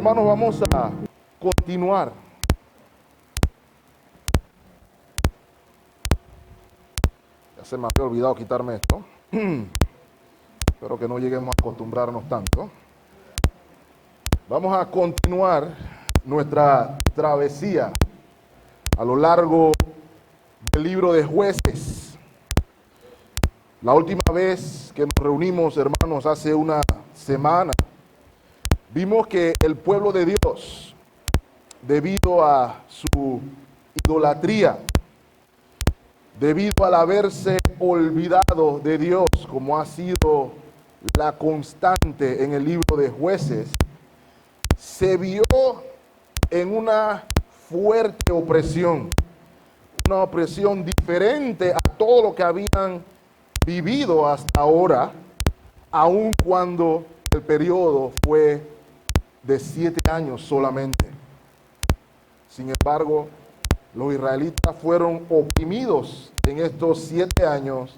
Hermanos, vamos a continuar. Ya se me había olvidado quitarme esto. Espero que no lleguemos a acostumbrarnos tanto. Vamos a continuar nuestra travesía a lo largo del libro de Jueces. La última vez que nos reunimos, hermanos, hace una semana, vimos que el pueblo de Dios, debido a su idolatría, debido al haberse olvidado de Dios, como ha sido la constante en el libro de Jueces, se vio en una fuerte opresión, una opresión diferente a todo lo que habían vivido hasta ahora, aun cuando el periodo fue de 7 años solamente. Sin embargo, los israelitas fueron oprimidos en estos 7 años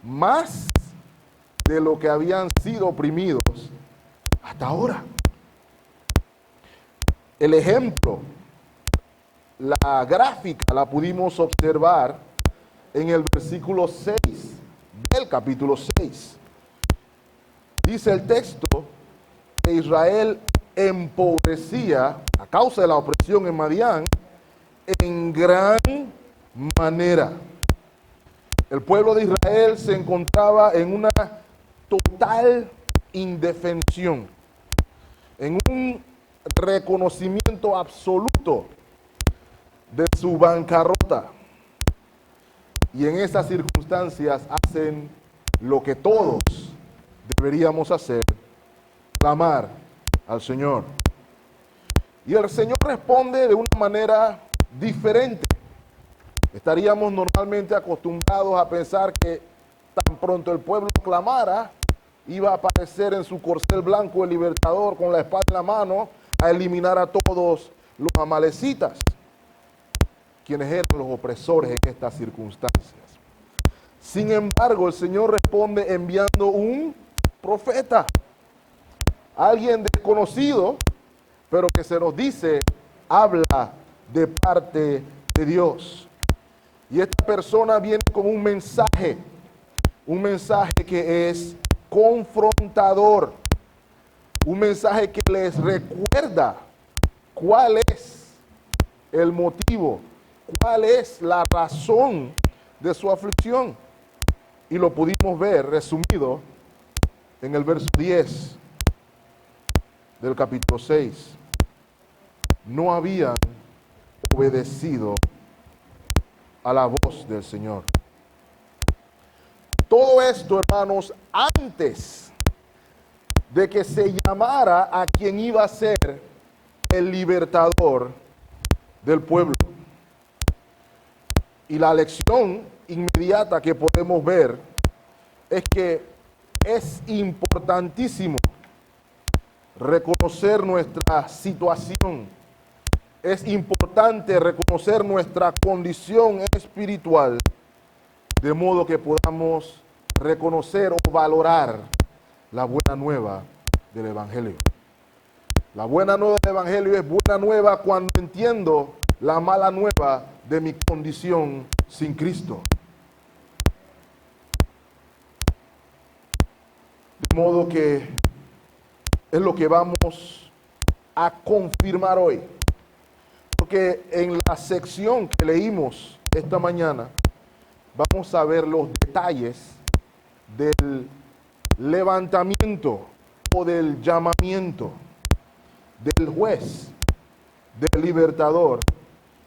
más de lo que habían sido oprimidos hasta ahora. El ejemplo, la gráfica la pudimos observar en el versículo 6 del capítulo 6. Dice el texto que Israel empobrecía a causa de la opresión en Madián en gran manera. El pueblo de Israel se encontraba en una total indefensión, en un reconocimiento absoluto de su bancarrota. Y en esas circunstancias hacen lo que todos deberíamos hacer: clamar al Señor. Y el Señor responde de una manera diferente. Estaríamos normalmente acostumbrados a pensar que tan pronto el pueblo clamara, iba a aparecer en su corcel blanco el libertador con la espada en la mano a eliminar a todos los amalecitas, quienes eran los opresores en estas circunstancias. Sin embargo, el Señor responde enviando un profeta, alguien desconocido, pero que se nos dice habla de parte de Dios. Y esta persona viene con un mensaje que es confrontador, un mensaje que les recuerda cuál es el motivo, cuál es la razón de su aflicción. Y lo pudimos ver resumido en el verso 10 del capítulo 6. No habían obedecido a la voz del Señor. Todo esto, hermanos, antes de que se llamara a quien iba a ser el libertador del pueblo. Y la lección inmediata que podemos ver es que es importantísimo reconocer nuestra situación. Es importante reconocer nuestra condición espiritual, de modo que podamos reconocer o valorar la buena nueva del Evangelio. La buena nueva del Evangelio es buena nueva cuando entiendo la mala nueva de mi condición sin Cristo. De modo que es lo que vamos a confirmar hoy. Porque en la sección que leímos esta mañana, vamos a ver los detalles del levantamiento o del llamamiento del juez, del libertador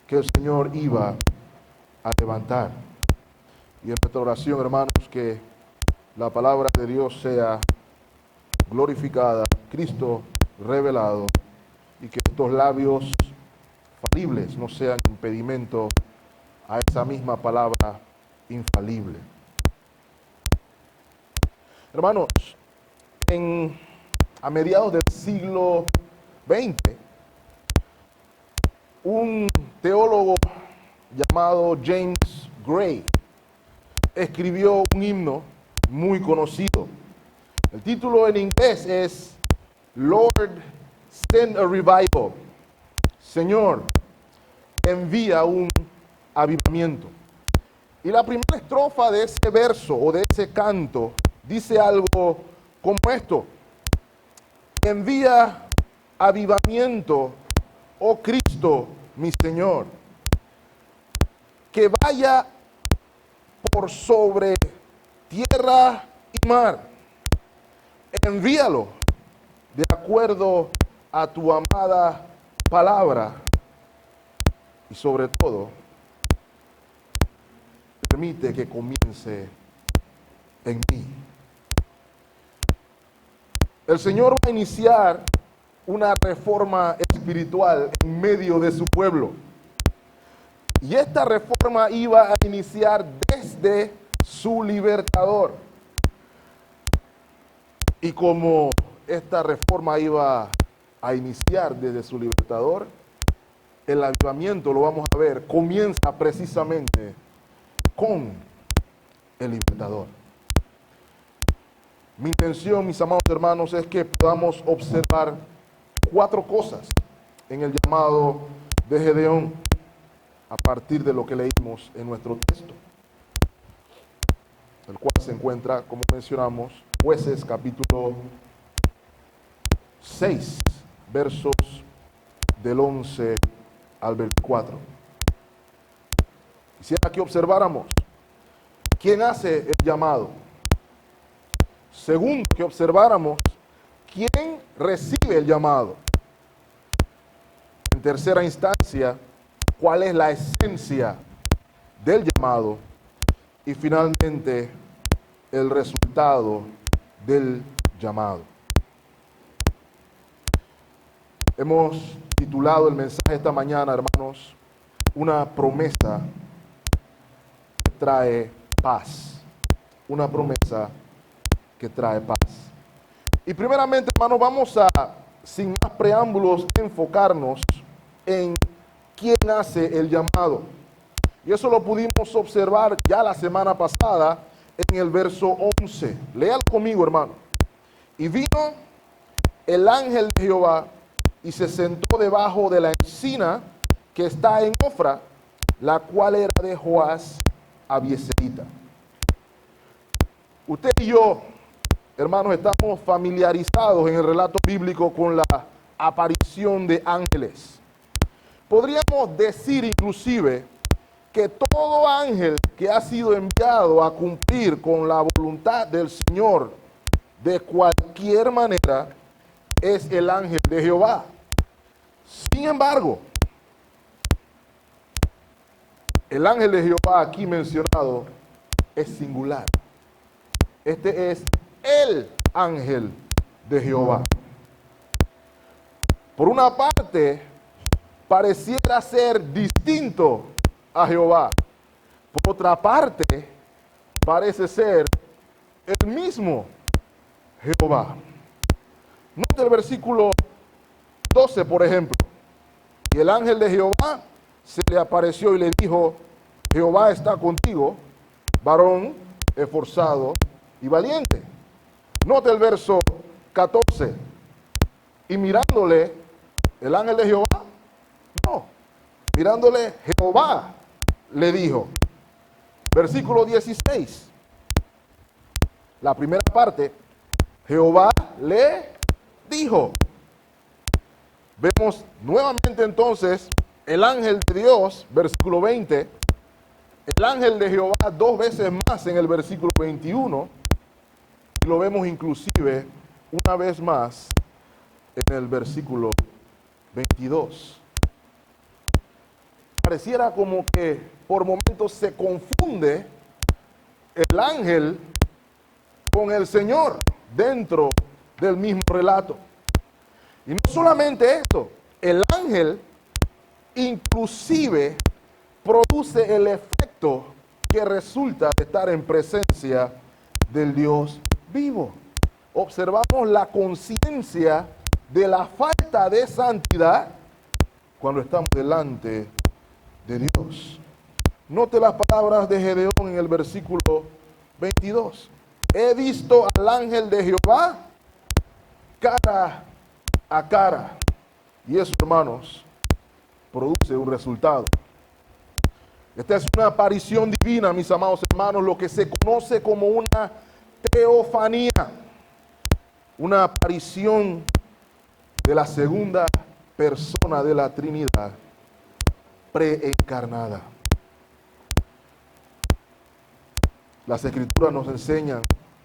que el Señor iba a levantar. Y en nuestra oración, hermanos, que la palabra de Dios sea glorificada, Cristo revelado, y que estos labios falibles no sean impedimento a esa misma palabra infalible. Hermanos, a mediados del siglo XX, un teólogo llamado James Gray escribió un himno muy conocido. El título en inglés es Lord, send a revival. Señor, envía un avivamiento. Y la primera estrofa de ese verso o de ese canto dice algo como esto: envía avivamiento, oh Cristo, mi Señor, que vaya por sobre tierra y mar. Envíalo de acuerdo a tu amada palabra y sobre todo permite que comience en mí. El Señor va a iniciar una reforma espiritual en medio de su pueblo. Y esta reforma iba a iniciar desde su libertador. Y como esta reforma iba a iniciar desde su libertador, el avivamiento, lo vamos a ver, comienza precisamente con el libertador. Mi intención, mis amados hermanos, es que podamos observar 4 cosas en el llamado de Gedeón a partir de lo que leímos en nuestro texto, el cual se encuentra, como mencionamos, Jueces capítulo 6, versos del 11 al 24. Quisiera que observáramos quién hace el llamado. Segundo, que observáramos quién recibe el llamado. En tercera instancia, cuál es la esencia del llamado. Y finalmente, el resultado del llamado. Hemos titulado el mensaje esta mañana, hermanos, una promesa que trae paz. Una promesa que trae paz. Y primeramente, hermanos, vamos a, sin más preámbulos, enfocarnos en quién hace el llamado. Y eso lo pudimos observar ya la semana pasada en el verso 11. Léalo conmigo, hermano. Y vino el ángel de Jehová y se sentó debajo de la encina que está en Ofra, la cual era de Joás Abieserita. Usted y yo, hermanos, estamos familiarizados en el relato bíblico con la aparición de ángeles. Podríamos decir inclusive que todo ángel que ha sido enviado a cumplir con la voluntad del Señor de cualquier manera es el ángel de Jehová. Sin embargo, el ángel de Jehová aquí mencionado es singular. Este es el ángel de Jehová. Por una parte, pareciera ser distinto a Jehová. Por otra parte, parece ser el mismo Jehová. Note el versículo 12, por ejemplo. Y el ángel de Jehová se le apareció y le dijo: Jehová está contigo, varón esforzado y valiente. Note el verso 14. Y mirándole, el ángel de Jehová, no, mirándole Jehová le dijo. Versículo 16. La primera parte, Jehová le dijo. Vemos nuevamente entonces el ángel de Dios, versículo 20, el ángel de Jehová 2 veces más en el versículo 21, y lo vemos inclusive una vez más en el versículo 22. Pareciera como que por momentos se confunde el ángel con el Señor dentro del mismo relato. Y no solamente esto, el ángel inclusive produce el efecto que resulta de estar en presencia del Dios vivo. Observamos la conciencia de la falta de santidad cuando estamos delante de Dios. Note las palabras de Gedeón en el versículo 22. He visto al ángel de Jehová cara a cara. Y eso, hermanos, produce un resultado. Esta es una aparición divina, mis amados hermanos, lo que se conoce como una teofanía, una aparición de la segunda persona de la Trinidad preencarnada. Las Escrituras nos enseñan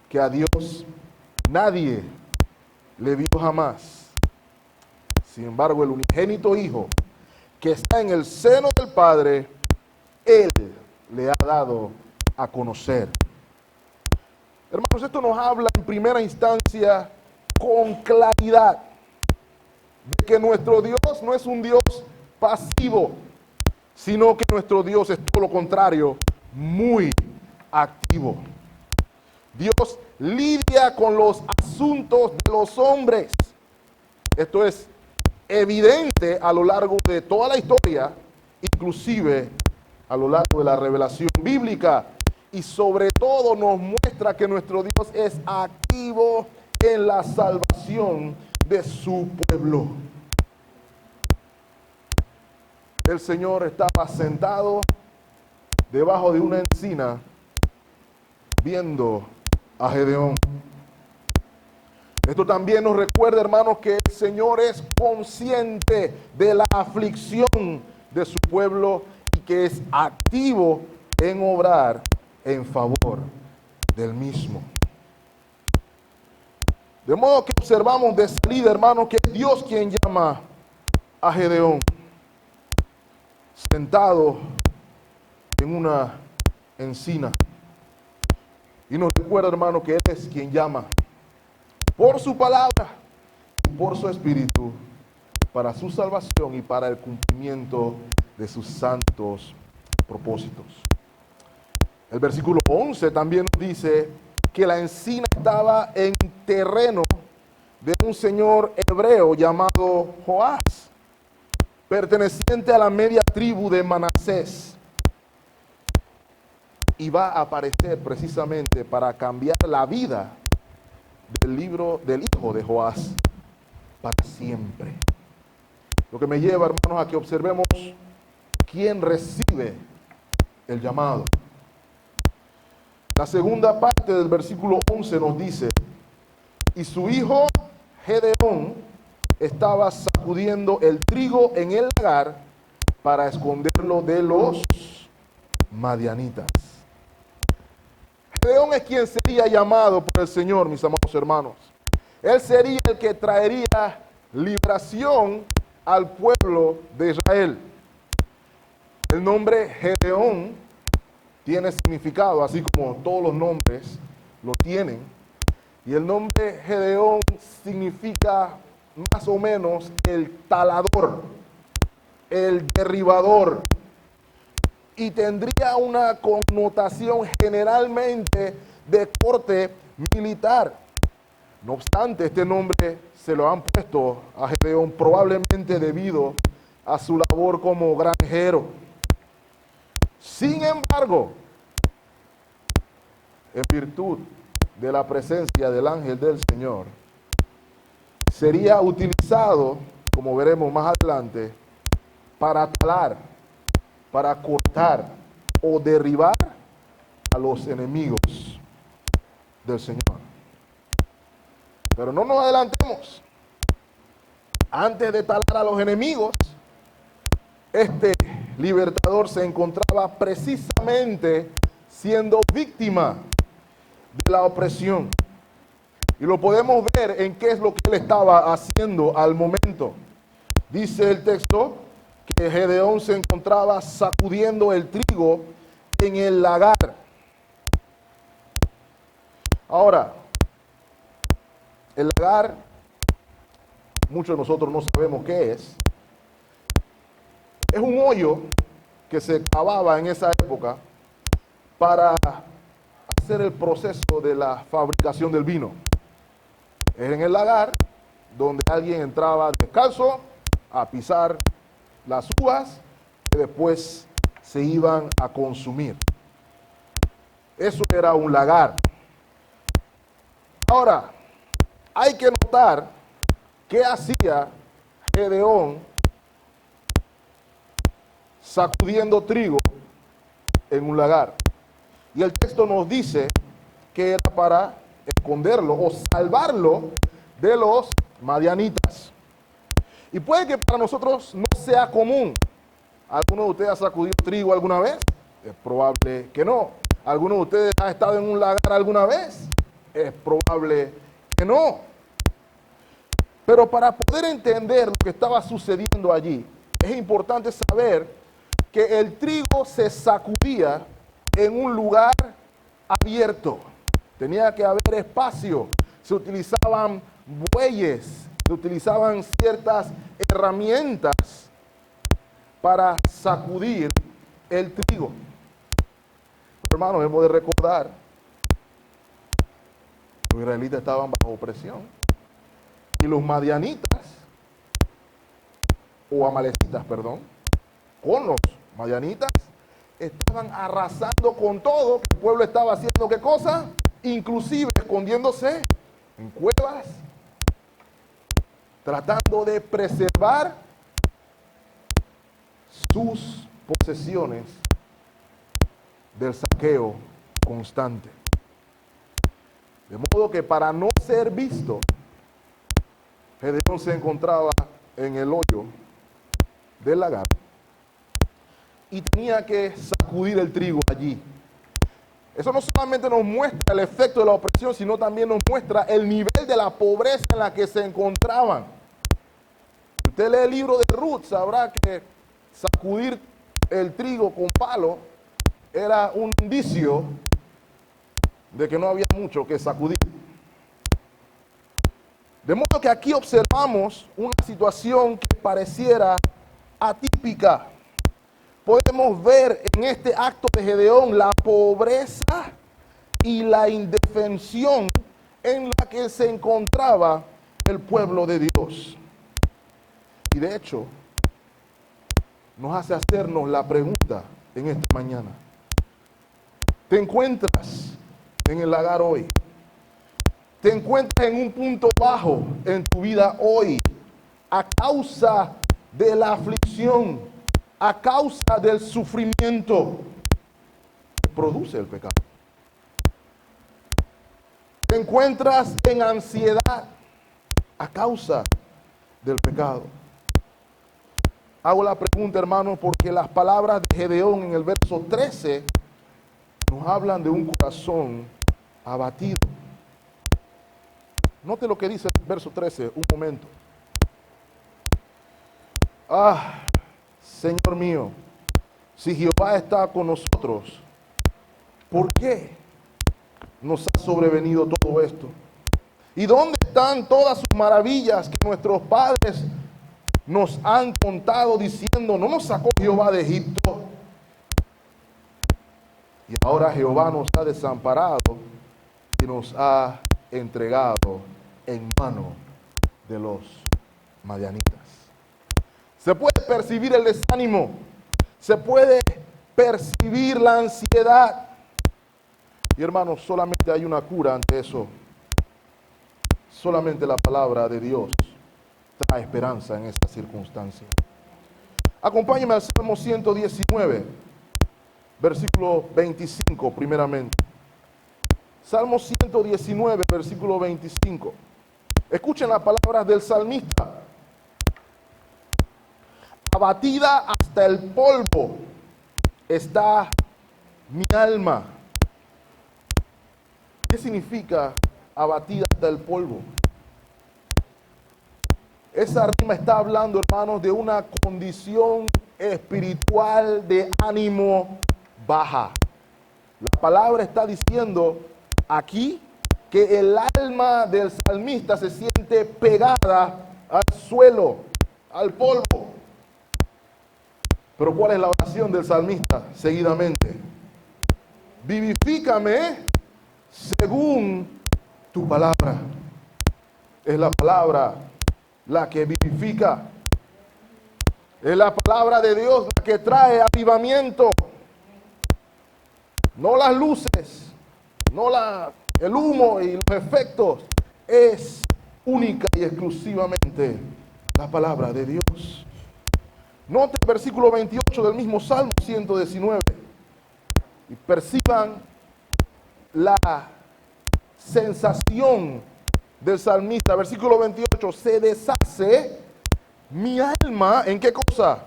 que a Dios nadie le vio jamás. Sin embargo, el unigénito Hijo que está en el seno del Padre, Él le ha dado a conocer. Hermanos, esto nos habla en primera instancia con claridad de que nuestro Dios no es un Dios pasivo, sino que nuestro Dios es todo lo contrario, muy activo. Dios lidia con los asuntos de los hombres. Esto es evidente a lo largo de toda la historia, inclusive a lo largo de la revelación bíblica, y sobre todo nos muestra que nuestro Dios es activo en la salvación de su pueblo. El Señor estaba sentado debajo de una encina viendo a Gedeón. Esto también nos recuerda, hermanos, que el Señor es consciente de la aflicción de su pueblo y que es activo en obrar en favor del mismo. De modo que observamos de salida, hermanos, que es Dios quien llama a Gedeón, sentado en una encina. Y nos recuerda, hermano, que Él es quien llama por su palabra y por su espíritu para su salvación y para el cumplimiento de sus santos propósitos. El versículo 11 también nos dice que la encina estaba en terreno de un señor hebreo llamado Joás, perteneciente a la media tribu de Manasés. Y va a aparecer precisamente para cambiar la vida del hijo de Joás para siempre. Lo que me lleva, hermanos, a que observemos quién recibe el llamado. La segunda parte del versículo 11 nos dice: y su hijo Gedeón estaba sacudiendo el trigo en el lagar para esconderlo de los madianitas. Gedeón es quien sería llamado por el Señor, mis amados hermanos. Él sería el que traería liberación al pueblo de Israel. El nombre Gedeón tiene significado, así como todos los nombres lo tienen. Y el nombre Gedeón significa más o menos el talador, el derribador. Y tendría una connotación generalmente de corte militar. No obstante, este nombre se lo han puesto a Gedeón probablemente debido a su labor como granjero. Sin embargo, en virtud de la presencia del ángel del Señor, sería utilizado, como veremos más adelante, para talar, para cortar o derribar a los enemigos del Señor. Pero no nos adelantemos. Antes de talar a los enemigos, este libertador se encontraba precisamente siendo víctima de la opresión. Y lo podemos ver en qué es lo que él estaba haciendo al momento. Dice el texto que Gedeón se encontraba sacudiendo el trigo en el lagar. Ahora, el lagar, muchos de nosotros no sabemos qué es. Es un hoyo que se cavaba en esa época para hacer el proceso de la fabricación del vino. Es en el lagar donde alguien entraba descalzo a pisar las uvas que después se iban a consumir. Eso era un lagar. Ahora, hay que notar qué hacía Gedeón sacudiendo trigo en un lagar. Y el texto nos dice que era para esconderlo o salvarlo de los madianitas. Y puede que para nosotros no sea común. ¿Alguno de ustedes ha sacudido trigo alguna vez? Es probable que no. ¿Alguno de ustedes ha estado en un lagar alguna vez? Es probable que no. Pero para poder entender lo que estaba sucediendo allí, es importante saber que el trigo se sacudía en un lugar abierto. Tenía que haber espacio. Se utilizaban bueyes, se utilizaban ciertas herramientas para sacudir el trigo. Hermanos, hemos de recordar que los israelitas estaban bajo opresión y los madianitas, o amalecitas, perdón, con los madianitas, estaban arrasando con todo, que el pueblo estaba haciendo ¿qué cosa? Inclusive escondiéndose en cuevas, tratando de preservar sus posesiones del saqueo constante. De modo que para no ser visto, Gedeón se encontraba en el hoyo del lagar y tenía que sacudir el trigo allí. Eso no solamente nos muestra el efecto de la opresión, sino también nos muestra el nivel de la pobreza en la que se encontraban. Si usted lee el libro de Ruth, sabrá que sacudir el trigo con palo era un indicio de que no había mucho que sacudir. De modo que aquí observamos una situación que pareciera atípica. Podemos ver en este acto de Gedeón la pobreza y la indefensión en la que se encontraba el pueblo de Dios. Y de hecho, nos hace hacernos la pregunta en esta mañana. ¿Te encuentras en el lagar hoy? ¿Te encuentras en un punto bajo en tu vida hoy a causa de la aflicción, a causa del sufrimiento que produce el pecado? ¿Te encuentras en ansiedad a causa del pecado? Hago la pregunta, hermano, porque las palabras de Gedeón en el verso 13 nos hablan de un corazón abatido. Note lo que dice el verso 13, un momento. Señor mío, si Jehová está con nosotros, ¿por qué nos ha sobrevenido todo esto? ¿Y dónde están todas sus maravillas que nuestros padres nos han contado diciendo, no nos sacó Jehová de Egipto? Y ahora Jehová nos ha desamparado y nos ha entregado en mano de los madianitas. Se puede percibir el desánimo, se puede percibir la ansiedad. Y hermanos, solamente hay una cura ante eso. Solamente la palabra de Dios trae esperanza en esta circunstancia. Acompáñenme al Salmo 119, versículo 25 primeramente. Salmo 119, versículo 25. Escuchen las palabras del salmista. Abatida hasta el polvo está mi alma. ¿Qué significa abatida hasta el polvo? Esa rima está hablando, hermanos, de una condición espiritual de ánimo baja. La palabra está diciendo aquí que el alma del salmista se siente pegada al suelo, al polvo. Pero ¿cuál es la oración del salmista? Seguidamente, vivifícame según tu palabra. Es la palabra la que vivifica. Es la palabra de Dios la que trae avivamiento. No las luces, no el humo y los efectos. Es única y exclusivamente la palabra de Dios. Note el versículo 28 del mismo Salmo 119 y perciban la sensación del salmista. Versículo 28, se deshace mi alma, ¿en qué cosa?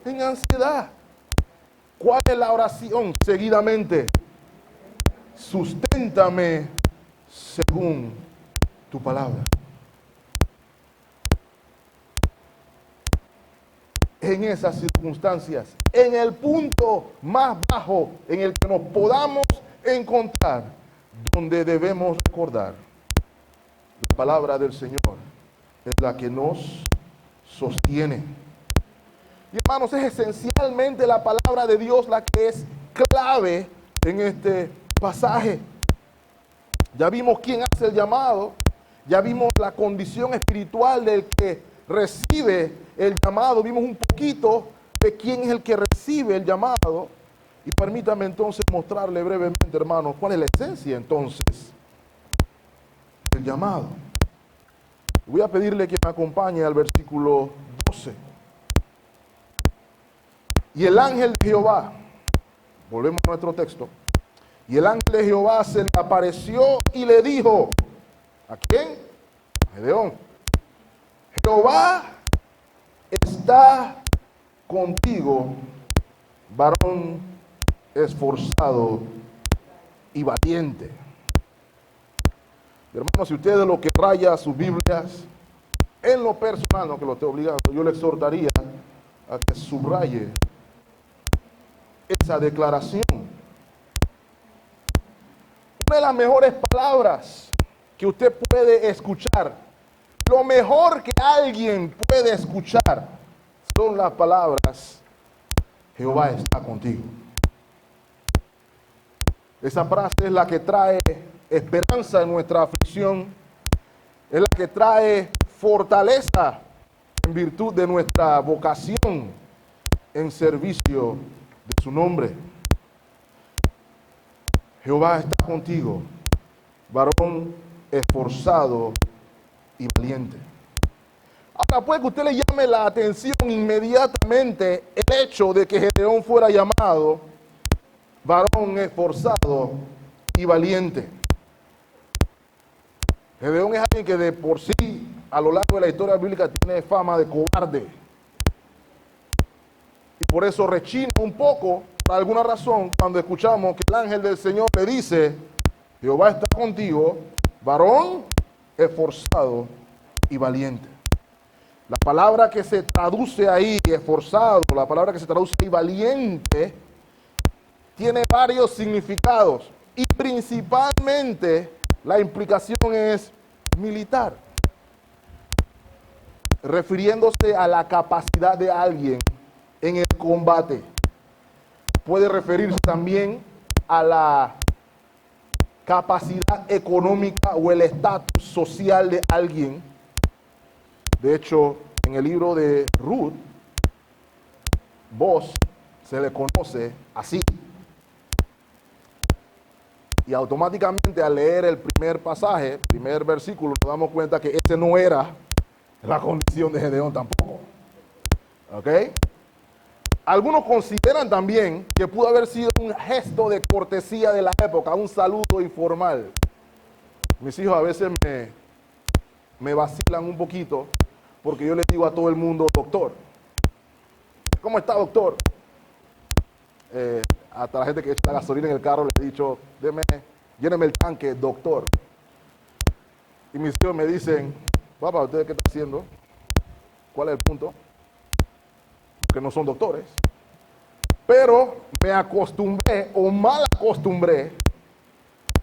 En ansiedad. ¿Cuál es la oración? Seguidamente, susténtame según tu palabra. En esas circunstancias, en el punto más bajo en el que nos podamos encontrar, donde debemos recordar, la palabra del Señor es la que nos sostiene. Y hermanos, es esencialmente la palabra de Dios la que es clave en este pasaje. Ya vimos quién hace el llamado, ya vimos la condición espiritual del que recibe el llamado, vimos un poquito de quién es el que recibe el llamado. Y permítame entonces mostrarle brevemente, hermanos, cuál es la esencia entonces del llamado. Voy a pedirle que me acompañe al versículo 12. Y el ángel de Jehová, volvemos a nuestro texto, y el ángel de Jehová se le apareció y le dijo, ¿a quién? A Gedeón. Jehová está contigo, varón esforzado y valiente. Hermanos, si usted es lo que raya sus Biblias, en lo personal, no que lo esté obligando, yo le exhortaría a que subraye esa declaración. Una de las mejores palabras que usted puede escuchar, lo mejor que alguien puede escuchar, son las palabras, Jehová está contigo. Esa frase es la que trae esperanza en nuestra aflicción, es la que trae fortaleza en virtud de nuestra vocación en servicio de su nombre. Jehová está contigo, varón esforzado y valiente. Ahora puede que usted le llame la atención inmediatamente el hecho de que Gedeón fuera llamado varón esforzado y valiente. Gedeón es alguien que de por sí, a lo largo de la historia bíblica, tiene fama de cobarde. Y por eso rechina un poco, por alguna razón, cuando escuchamos que el ángel del Señor le dice, Jehová está contigo, varón esforzado y valiente. La palabra que se traduce ahí, esforzado, la palabra que se traduce ahí, valiente, tiene varios significados. Y principalmente la implicación es militar, refiriéndose a la capacidad de alguien en el combate. Puede referirse también a la capacidad económica o el estatus social de alguien. De hecho, en el libro de Ruth, Boaz se le conoce así. Y automáticamente al leer el primer pasaje, el primer versículo, nos damos cuenta que ese no era la condición de Gedeón tampoco. ¿Ok? Algunos consideran también que pudo haber sido un gesto de cortesía de la época, un saludo informal. Mis hijos a veces me vacilan un poquito porque yo les digo a todo el mundo, doctor. ¿Cómo está, doctor? Hasta la gente que echa la gasolina en el carro le he dicho, lléneme el tanque, doctor. Y mis hijos me dicen, papá, ¿ustedes qué están haciendo? ¿Cuál es el punto? Que no son doctores. Pero me acostumbré, o mal acostumbré,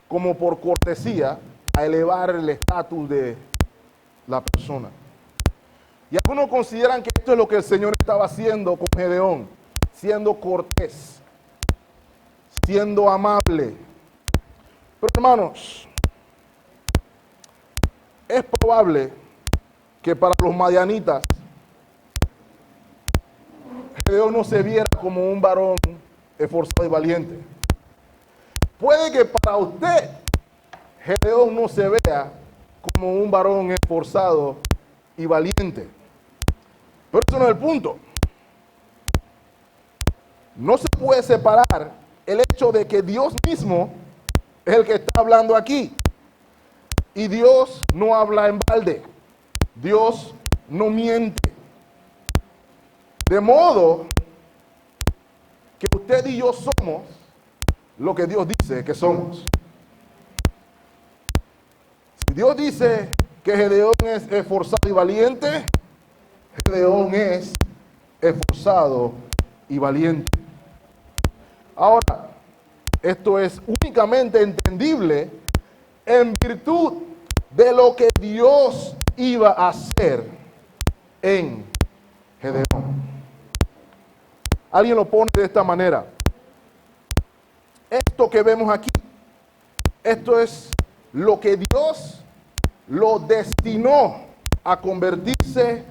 como por cortesía, a elevar el estatus de la persona. Y algunos consideran que esto es lo que el Señor estaba haciendo con Gedeón, siendo cortés, siendo amable. Pero hermanos, es probable que para los madianitas Gedeón no se viera como un varón esforzado y valiente. Puede que para usted Gedeón no se vea como un varón esforzado y valiente. Pero eso no es el punto. No se puede separar el hecho de que Dios mismo es el que está hablando aquí. Y Dios no habla en balde. Dios no miente. De modo que usted y yo somos lo que Dios dice que somos. Si Dios dice que Gedeón es esforzado y valiente, Gedeón es esforzado y valiente. Ahora, esto es únicamente entendible en virtud de lo que Dios iba a hacer en Gedeón. Alguien lo pone de esta manera. Esto que vemos aquí, esto es lo que Dios lo destinó a convertirse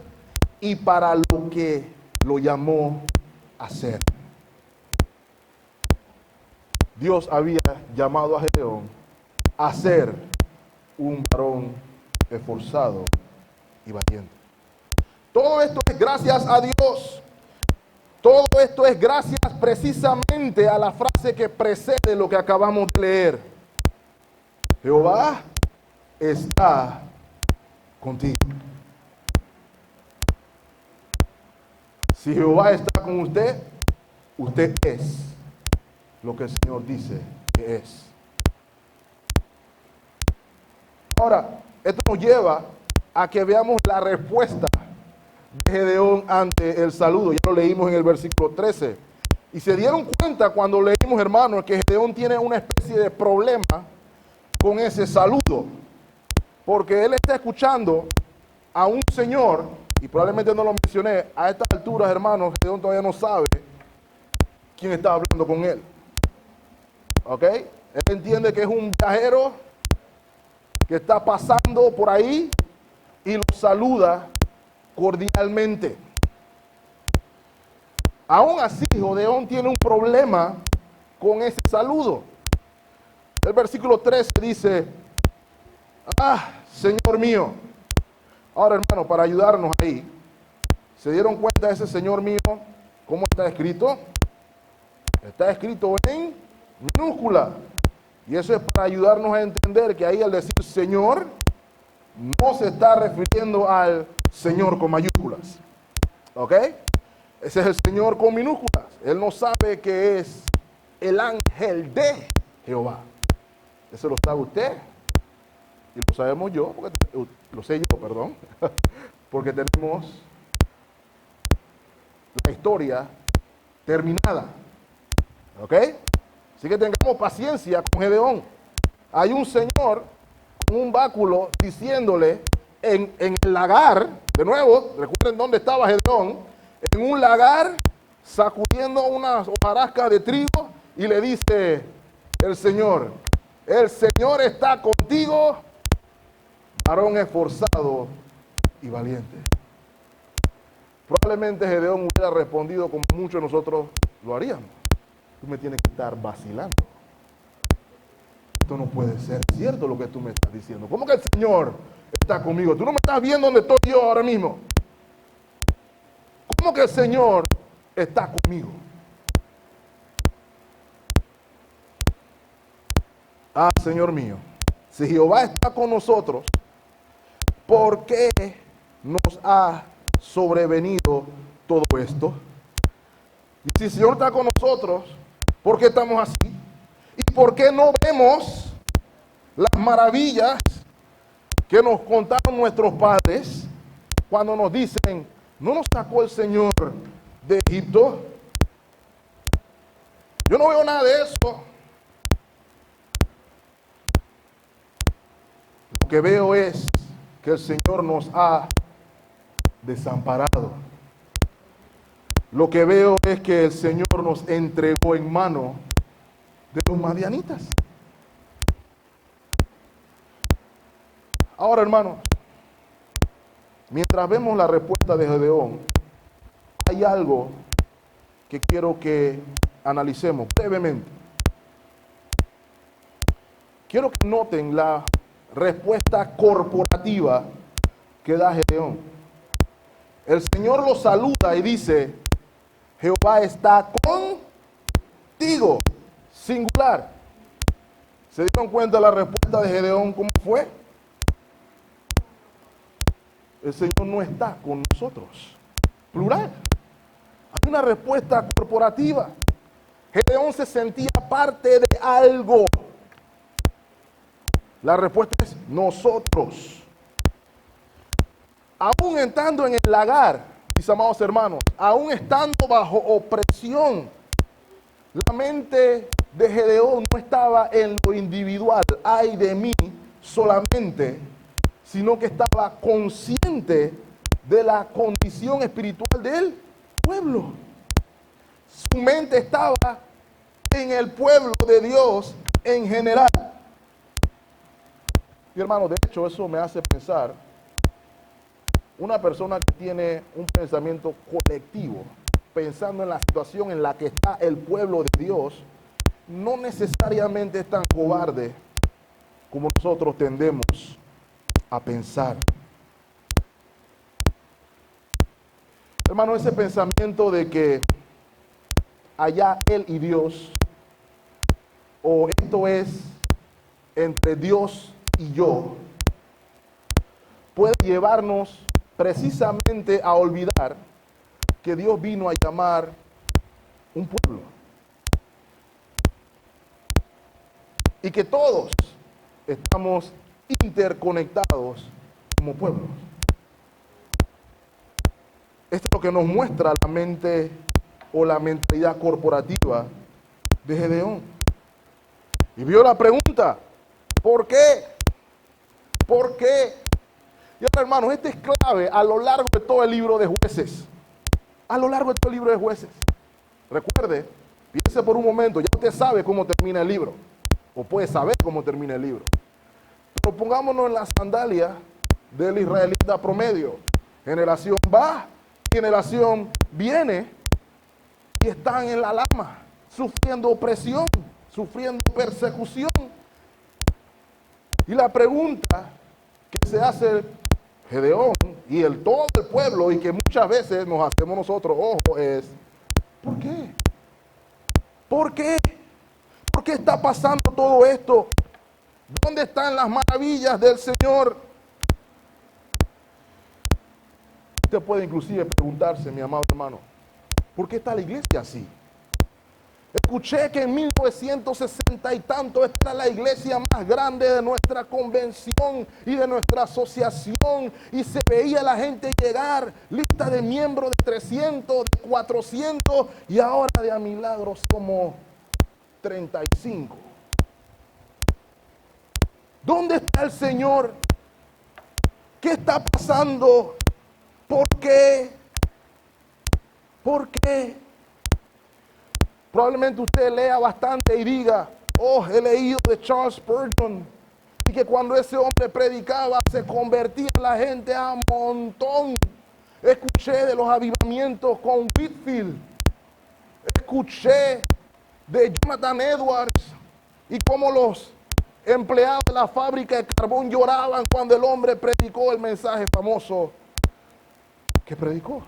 y para lo que lo llamó a hacer. Dios había llamado a Gedeón a ser un varón esforzado y valiente. Todo esto es gracias a Dios. Todo esto es gracias precisamente a la frase que precede lo que acabamos de leer. Jehová está contigo. Si Jehová está con usted, usted es lo que el Señor dice que es. Ahora, esto nos lleva a que veamos la respuesta de Gedeón ante el saludo. Ya lo leímos en el versículo 13. Y se dieron cuenta cuando leímos, hermanos, que Gedeón tiene una especie de problema con ese saludo. Porque él está escuchando a un señor, y probablemente no lo mencioné, a estas alturas, hermanos, Gedeón todavía no sabe quién está hablando con él. ¿Ok? Él entiende que es un viajero que está pasando por ahí y lo saluda cordialmente. Aún así, Gedeón tiene un problema con ese saludo. El versículo 13 dice: Señor mío. Ahora, hermano, para ayudarnos ahí, ¿se dieron cuenta de ese Señor mío? ¿Cómo está escrito? Está escrito en minúscula. Y eso es para ayudarnos a entender que ahí al decir Señor, no se está refiriendo al Señor con mayúsculas. ¿Ok? Ese es el Señor con minúsculas. Él no sabe que es el ángel de Jehová. Eso lo sabe usted. Y lo sabemos yo, lo sé yo, perdón. Porque tenemos la historia terminada. ¿Ok? Así que tengamos paciencia con Gedeón. Hay un señor con un báculo diciéndole en el lagar, de nuevo, recuerden dónde estaba Gedeón, en un lagar sacudiendo unas hojarascas de trigo y le dice el Señor está contigo, varón esforzado y valiente. Probablemente Gedeón hubiera respondido como muchos de nosotros lo haríamos. Tú me tienes que estar vacilando. Esto no puede ser cierto lo que tú me estás diciendo. ¿Cómo que el Señor está conmigo? Tú no me estás viendo donde estoy yo ahora mismo. ¿Cómo que el Señor está conmigo? Señor mío, si Jehová está con nosotros, ¿por qué nos ha sobrevenido todo esto? Y si el Señor está con nosotros, ¿por qué estamos así? ¿Y por qué no vemos las maravillas que nos contaron nuestros padres cuando nos dicen, ¿no nos sacó el Señor de Egipto? Yo no veo nada de eso. Lo que veo es que el Señor nos ha desamparado. Lo que veo es que el Señor nos entregó en mano de los madianitas. Ahora, hermanos, mientras vemos la respuesta de Gedeón, hay algo que quiero que analicemos brevemente. Quiero que noten la respuesta corporativa que da Gedeón. El Señor lo saluda y dice, Jehová está contigo. Singular. ¿Se dieron cuenta de la respuesta de Gedeón cómo fue? El Señor no está con nosotros. Plural. Hay una respuesta corporativa. Gedeón se sentía parte de algo. La respuesta es nosotros. Aún estando en el lagar, mis amados hermanos, aún estando bajo opresión, la mente de Gedeón no estaba en lo individual, ay de mí solamente, sino que estaba consciente de la condición espiritual del pueblo. Su mente estaba en el pueblo de Dios en general. Y hermano, de hecho, eso me hace pensar, una persona que tiene un pensamiento colectivo, pensando en la situación en la que está el pueblo de Dios, no necesariamente es tan cobarde como nosotros tendemos a pensar. Hermano, ese pensamiento de que allá él y Dios, o esto es entre Dios y yo, puede llevarnos precisamente a olvidar que Dios vino a llamar un pueblo. Y que todos estamos interconectados como pueblos. Esto es lo que nos muestra la mente o la mentalidad corporativa de Gedeón. Y vio la pregunta, ¿por qué? ¿Por qué? Y ahora, hermanos, este es clave a lo largo de todo el libro de Jueces. A lo largo de todo el libro de Jueces. Recuerde, piense por un momento, ya usted sabe cómo termina el libro. O puede saber cómo termina el libro. Pero pongámonos en la sandalia del israelita promedio. Generación va, generación viene y están en la lama, sufriendo opresión, sufriendo persecución. Y la pregunta que se hace Gedeón y todo el pueblo, y que muchas veces nos hacemos nosotros, ojo, es ¿por qué? ¿Por qué? ¿Por qué está pasando todo esto? ¿Dónde están las maravillas del Señor? Usted puede inclusive preguntarse, mi amado hermano, ¿por qué está la iglesia así? Escuché que en 1960 y tanto esta era la iglesia más grande de nuestra convención y de nuestra asociación, y se veía la gente llegar, lista de miembros de 300, de 400, y ahora de a milagros como 35. ¿Dónde está el Señor? ¿Qué está pasando? ¿Por qué? ¿Por qué? Probablemente usted lea bastante y diga, oh, he leído de Charles Spurgeon, y que cuando ese hombre predicaba se convertía la gente a montón. Escuché de los avivamientos con Whitfield. Escuché de Jonathan Edwards y cómo los empleados de la fábrica de carbón lloraban cuando el hombre predicó el mensaje famoso que predicó.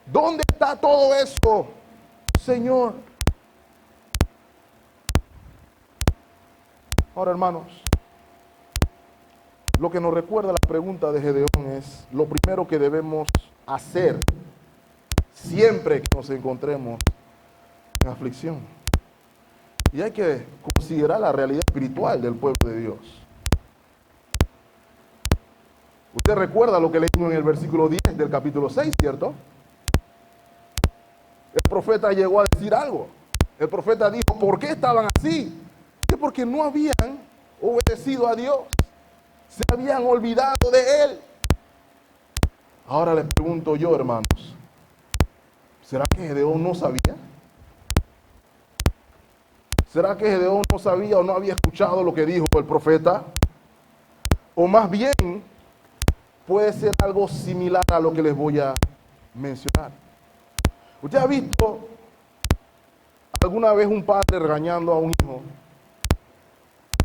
¿Dónde está todo eso, Señor? Ahora, hermanos, lo que nos recuerda la pregunta de Gedeón es lo primero que debemos hacer siempre que nos encontremos en aflicción. Y hay que considerar la realidad espiritual del pueblo de Dios. Usted recuerda lo que leímos en el versículo 10 del capítulo 6, ¿cierto? El profeta llegó a decir algo. El profeta dijo, ¿por qué estaban así? Que porque no habían obedecido a Dios. Se habían olvidado de Él. Ahora les pregunto yo, hermanos, ¿será que Gedeón no sabía? ¿Será que Gedeón no sabía o no había escuchado lo que dijo el profeta? O más bien, puede ser algo similar a lo que les voy a mencionar. ¿Usted ha visto alguna vez un padre regañando a un hijo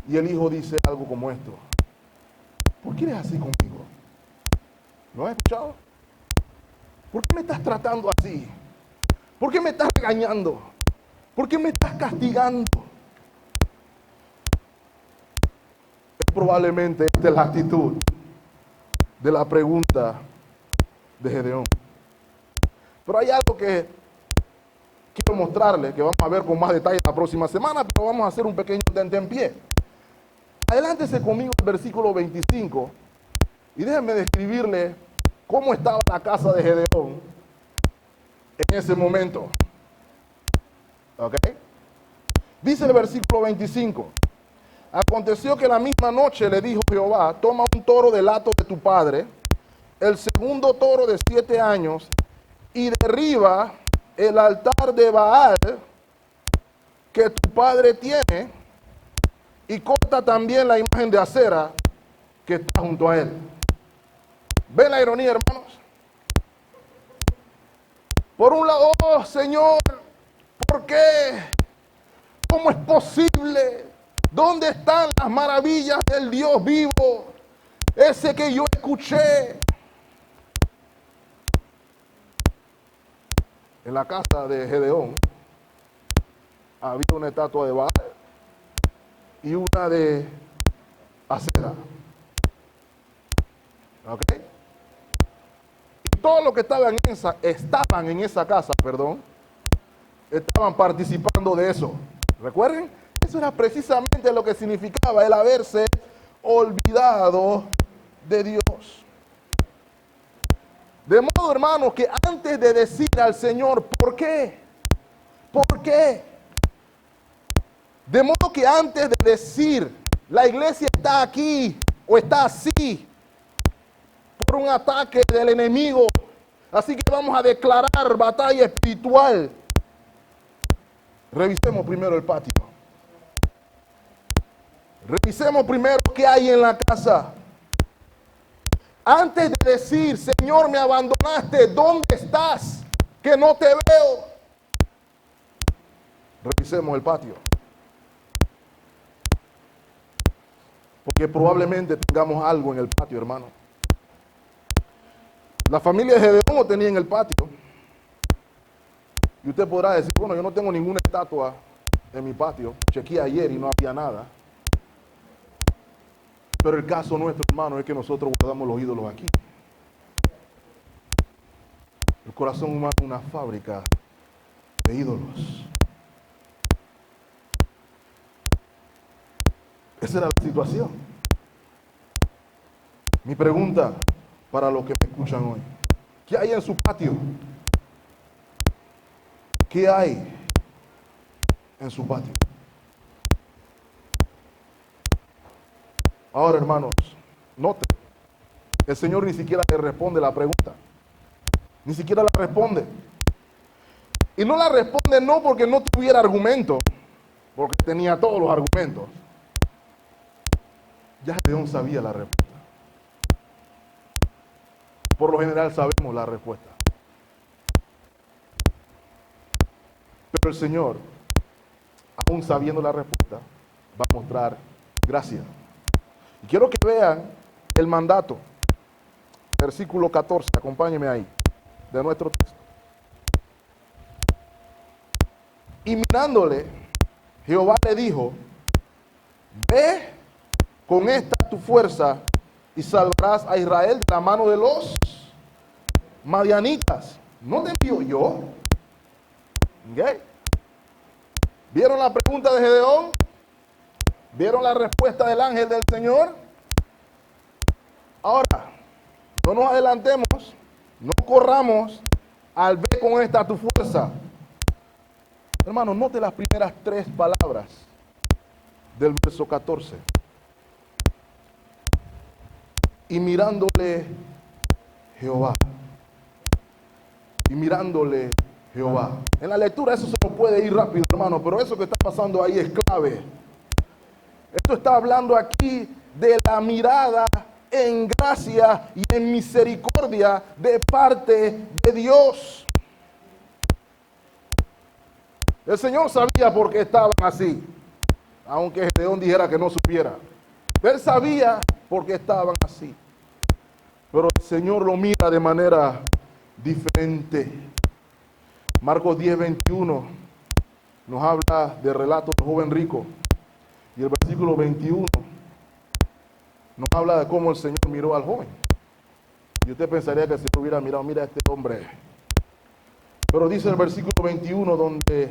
y el hijo dice algo como esto? ¿Por qué eres así conmigo? ¿No has escuchado? ¿Por qué me estás tratando así? ¿Por qué me estás regañando? ¿Por qué me estás castigando? Probablemente esta es la actitud de la pregunta de Gedeón. Pero hay algo que quiero mostrarle, que vamos a ver con más detalle la próxima semana, pero vamos a hacer un pequeño tentempié. Adelántese conmigo al versículo 25 y déjenme describirle cómo estaba la casa de Gedeón en ese momento. ¿Ok? Dice el versículo 25. Aconteció que la misma noche le dijo Jehová, toma un toro del hato de tu padre, el segundo toro de 7 años, y derriba el altar de Baal que tu padre tiene, y corta también la imagen de acera que está junto a él. ¿Ven la ironía, hermanos? Por un lado, oh Señor, ¿por qué? ¿Cómo es posible? ¿Dónde están las maravillas del Dios vivo? Ese que yo escuché. En la casa de Gedeón había una estatua de Baal y una de acera. ¿Ok? Y todos los que estaban en esa casa, estaban participando de eso. ¿Recuerden? Eso era precisamente lo que significaba el haberse olvidado de Dios. De modo, hermanos, que antes de decir al Señor, ¿por qué? ¿Por qué? De modo que antes de decir, la iglesia está aquí o está así, por un ataque del enemigo, así que vamos a declarar batalla espiritual. Revisemos primero el patio. Revisemos primero qué hay en la casa. Antes de decir, Señor, me abandonaste, ¿dónde estás? Que no te veo. Revisemos el patio. Porque probablemente tengamos algo en el patio, hermano. La familia de Gedeón lo tenía en el patio. Y usted podrá decir, bueno, yo no tengo ninguna estatua en mi patio. Chequeé ayer y no había nada. Pero el caso nuestro, hermano, es que nosotros guardamos los ídolos aquí. El corazón humano es una fábrica de ídolos. Esa era la situación. Mi pregunta para los que me escuchan hoy: ¿qué hay en su patio? ¿Qué hay en su patio? Ahora, hermanos, noten, el Señor ni siquiera le responde la pregunta. Ni siquiera la responde. Y no la responde no porque no tuviera argumento, porque tenía todos los argumentos. Ya Gedeón sabía la respuesta. Por lo general sabemos la respuesta. Pero el Señor, aún sabiendo la respuesta, va a mostrar gracia. Y quiero que vean el mandato. Versículo 14, acompáñenme ahí, de nuestro texto. Y mirándole, Jehová le dijo, ve con esta tu fuerza y salvarás a Israel de la mano de los madianitas. ¿No te envío yo? ¿Okay? ¿Vieron la pregunta de Gedeón? ¿Vieron la respuesta del ángel del Señor? Ahora, no nos adelantemos, no corramos al ver con esta tu fuerza. Hermano, note las primeras 3 palabras del verso 14. Y mirándole Jehová. Y mirándole Jehová. En la lectura eso se nos puede ir rápido, hermano, pero eso que está pasando ahí es clave. Esto está hablando aquí de la mirada en gracia y en misericordia de parte de Dios. El Señor sabía por qué estaban así, aunque Gedeón dijera que no supiera. Él sabía por qué estaban así. Pero el Señor lo mira de manera diferente. Marcos 10:21 nos habla del relato del joven rico. Y el versículo 21 nos habla de cómo el Señor miró al joven. Y usted pensaría que si hubiera mirado, mira a este hombre. Pero dice el versículo 21 donde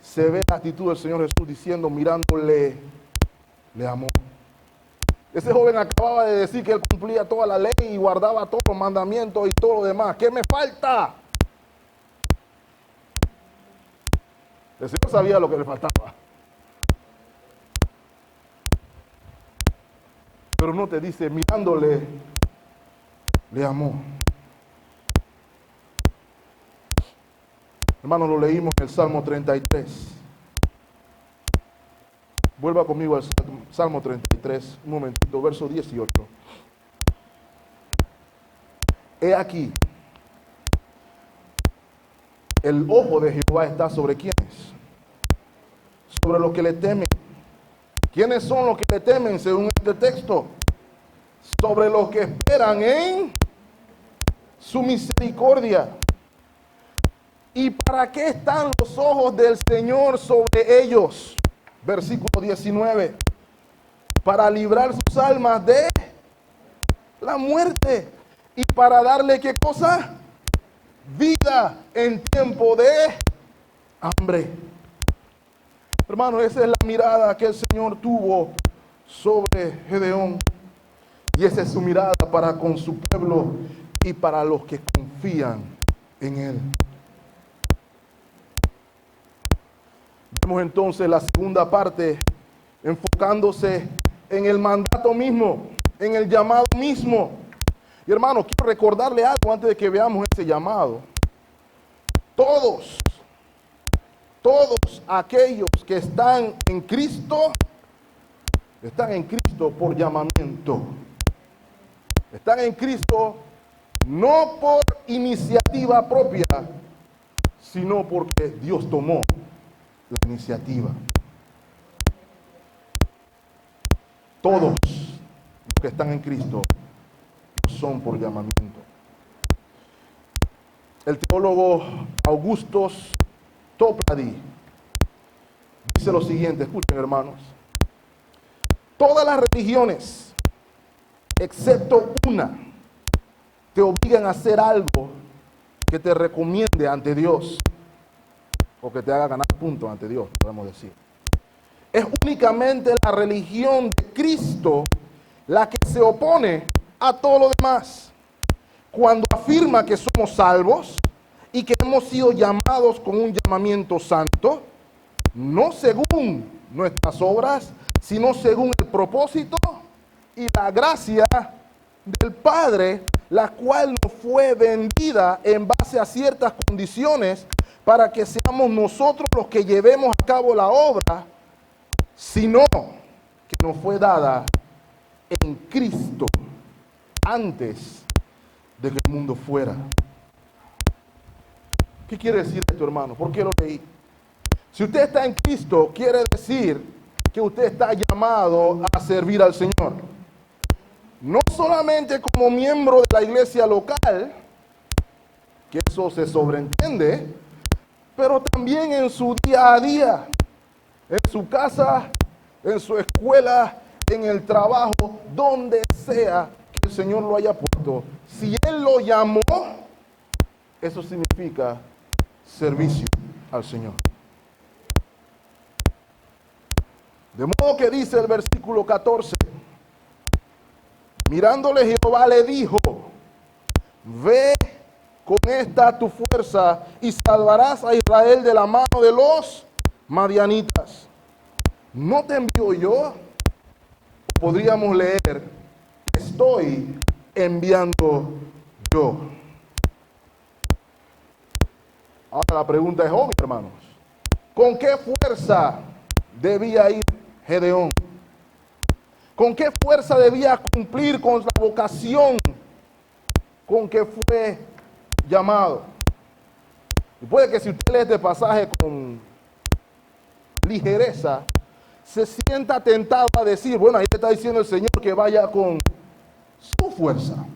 se ve la actitud del Señor Jesús diciendo, mirándole, le amó. Ese joven acababa de decir que él cumplía toda la ley y guardaba todos los mandamientos y todo lo demás. ¿Qué me falta? El Señor sabía lo que le faltaba. Pero no te dice, mirándole, le amó. Hermanos, lo leímos en el Salmo 33. Vuelva conmigo al Salmo 33, un momentito, verso 18. He aquí, el ojo de Jehová está sobre quiénes, sobre los que le temen. ¿Quiénes son los que le temen según este texto? Sobre los que esperan en su misericordia. ¿Y para qué están los ojos del Señor sobre ellos? Versículo 19. Para librar sus almas de la muerte. Y para darle, ¿qué cosa? Vida en tiempo de hambre. Hermanos, esa es la mirada que el Señor tuvo sobre Gedeón. Y esa es su mirada para con su pueblo y para los que confían en Él. Vemos entonces la segunda parte enfocándose en el mandato mismo, en el llamado mismo. Y hermanos, quiero recordarle algo antes de que veamos ese llamado. Todos aquellos que están en Cristo por llamamiento. Están en Cristo no por iniciativa propia, sino porque Dios tomó la iniciativa. Todos los que están en Cristo son por llamamiento. El teólogo Augustus Toplady dice lo siguiente, escuchen hermanos. Todas las religiones, excepto una, te obligan a hacer algo que te recomiende ante Dios o que te haga ganar puntos ante Dios, podemos decir. Es únicamente la religión de Cristo la que se opone a todo lo demás. Cuando afirma que somos salvos y que hemos sido llamados con un llamamiento santo, no según nuestras obras, sino según el propósito y la gracia del Padre, la cual nos fue vendida en base a ciertas condiciones para que seamos nosotros los que llevemos a cabo la obra, sino que nos fue dada en Cristo antes de que el mundo fuera. ¿Qué quiere decir esto, hermano? ¿Por qué lo leí? Si usted está en Cristo, quiere decir que usted está llamado a servir al Señor. No solamente como miembro de la iglesia local, que eso se sobreentiende, pero también en su día a día, en su casa, en su escuela, en el trabajo, donde sea que el Señor lo haya puesto. Si Él lo llamó, eso significa servicio al Señor. De modo que dice el versículo 14, mirándole Jehová le dijo, ve con esta tu fuerza y salvarás a Israel de la mano de los madianitas. ¿No te envío yo? Podríamos leer, estoy enviando yo. Ahora la pregunta es obvia, hermanos. ¿Con qué fuerza debía ir Gedeón? ¿Con qué fuerza debía cumplir con la vocación con que fue llamado? Y puede que si usted lee este pasaje con ligereza, se sienta tentado a decir, bueno, ahí está diciendo el Señor que vaya con su fuerza.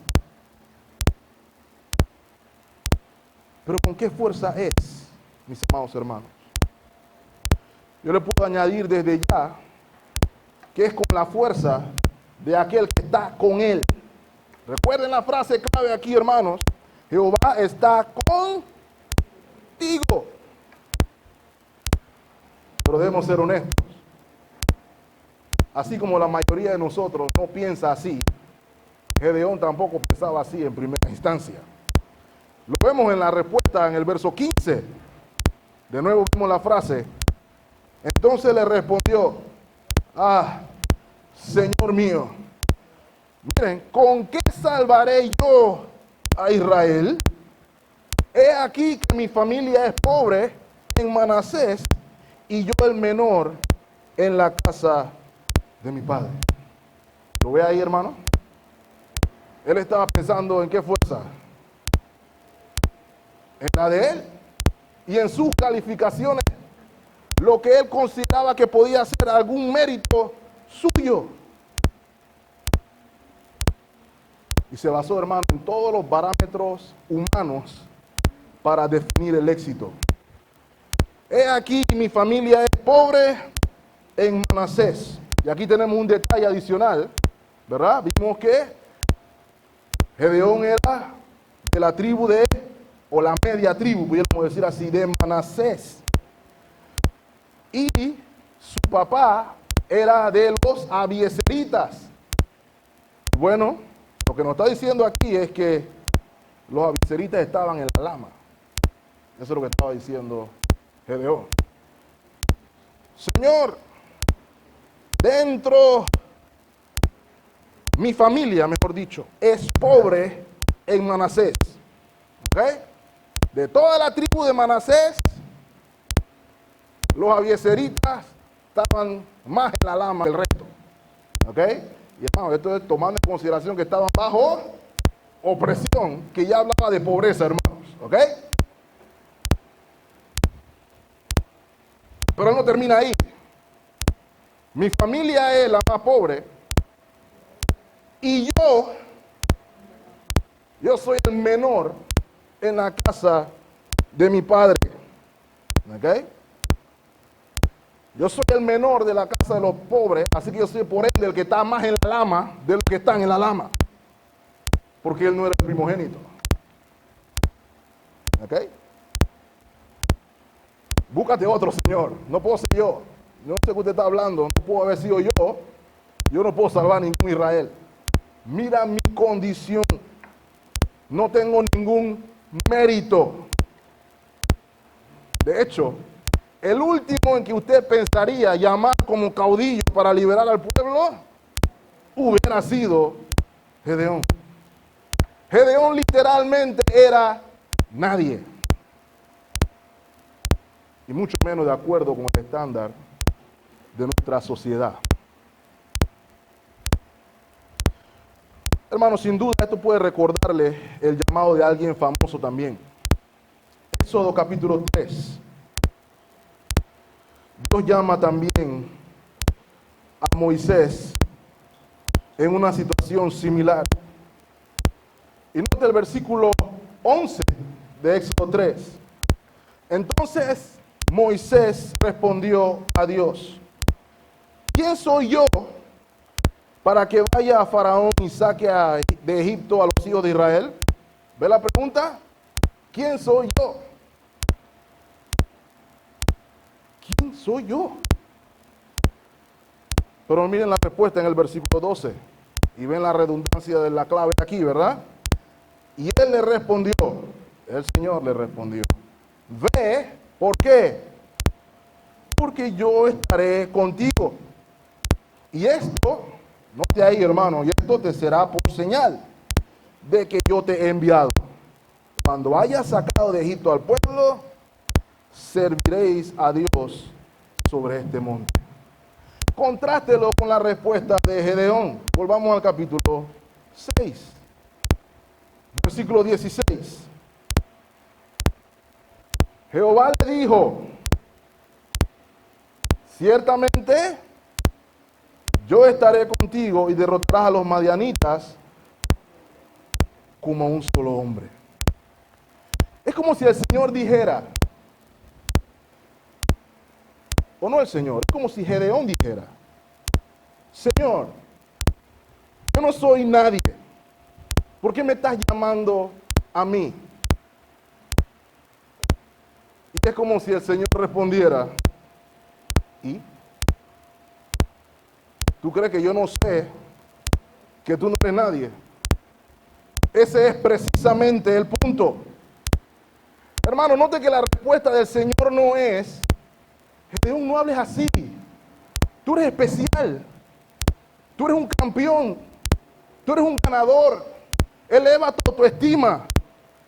Pero ¿con qué fuerza es, mis amados hermanos? Yo le puedo añadir desde ya que es con la fuerza de aquel que está con él. Recuerden la frase clave aquí, hermanos. Jehová está contigo. Pero debemos ser honestos. Así como la mayoría de nosotros no piensa así, Gedeón tampoco pensaba así en primera instancia. Lo vemos en la respuesta en el verso 15. De nuevo vemos la frase. Entonces le respondió, Señor mío, miren, ¿con qué salvaré yo a Israel? He aquí que mi familia es pobre en Manasés y yo el menor en la casa de mi padre. ¿Lo ve ahí, hermano? Él estaba pensando en qué fuerza. En la de él y en sus calificaciones, lo que él consideraba que podía ser algún mérito suyo. Y se basó, hermano, en todos los parámetros humanos para definir el éxito. He aquí, mi familia es pobre en Manasés. Y aquí tenemos un detalle adicional, ¿verdad? Vimos que Gedeón era de la tribu o la media tribu, pudiéramos decir así, de Manasés. Y su papá era de los abiezeritas. Bueno, lo que nos está diciendo aquí es que los abiezeritas estaban en la lama. Eso es lo que estaba diciendo Gedeón. Señor, mi familia, mejor dicho, es pobre en Manasés. ¿Ok? De toda la tribu de Manasés, los abiezeritas estaban más en la lama que el resto. ¿Ok? Y hermano, esto es tomando en consideración que estaban bajo opresión, que ya hablaba de pobreza, hermanos. ¿Ok? Pero no termina ahí. Mi familia es la más pobre y yo soy el menor en la casa de mi padre. ¿Ok? Yo soy el menor de la casa de los pobres, así que yo soy por ende el que está más en la lama de los que están en la lama. Porque él no era el primogénito. ¿Ok? Búscate otro, Señor. No puedo ser yo. Yo no sé qué usted está hablando. No puedo haber sido yo. Yo no puedo salvar a ningún Israel. Mira mi condición. No tengo ningún mérito. De hecho, el último en que usted pensaría llamar como caudillo para liberar al pueblo, hubiera sido Gedeón. Gedeón literalmente era nadie. Y mucho menos de acuerdo con el estándar de nuestra sociedad. Hermanos, sin duda esto puede recordarle el llamado de alguien famoso también. Éxodo capítulo 3. Dios llama también a Moisés en una situación similar. Y nota el versículo 11 de Éxodo 3. Entonces Moisés respondió a Dios: ¿quién soy yo para que vaya a Faraón y saque de Egipto a los hijos de Israel? ¿Ve la pregunta? ¿Quién soy yo? ¿Quién soy yo? Pero miren la respuesta en el versículo 12. Y ven la redundancia de la clave aquí, ¿verdad? Y él le respondió, el Señor le respondió: ve, ¿por qué? Porque yo estaré contigo. Y esto, no de ahí, hermano, y esto te será por señal de que yo te he enviado. Cuando hayas sacado de Egipto al pueblo, serviréis a Dios sobre este monte. Contrástelo con la respuesta de Gedeón. Volvamos al capítulo 6, versículo 16. Jehová le dijo: ciertamente yo estaré contigo y derrotarás a los madianitas como un solo hombre. Es como si el Señor dijera, o no el Señor, es como si Gedeón dijera, Señor, yo no soy nadie, ¿por qué me estás llamando a mí? Y es como si el Señor respondiera, ¿y? ¿Tú crees que yo no sé que tú no eres nadie? Ese es precisamente el punto. Hermano, note que la respuesta del Señor no es, Gedeón, no hables así. Tú eres especial. Tú eres un campeón. Tú eres un ganador. Eleva tu autoestima.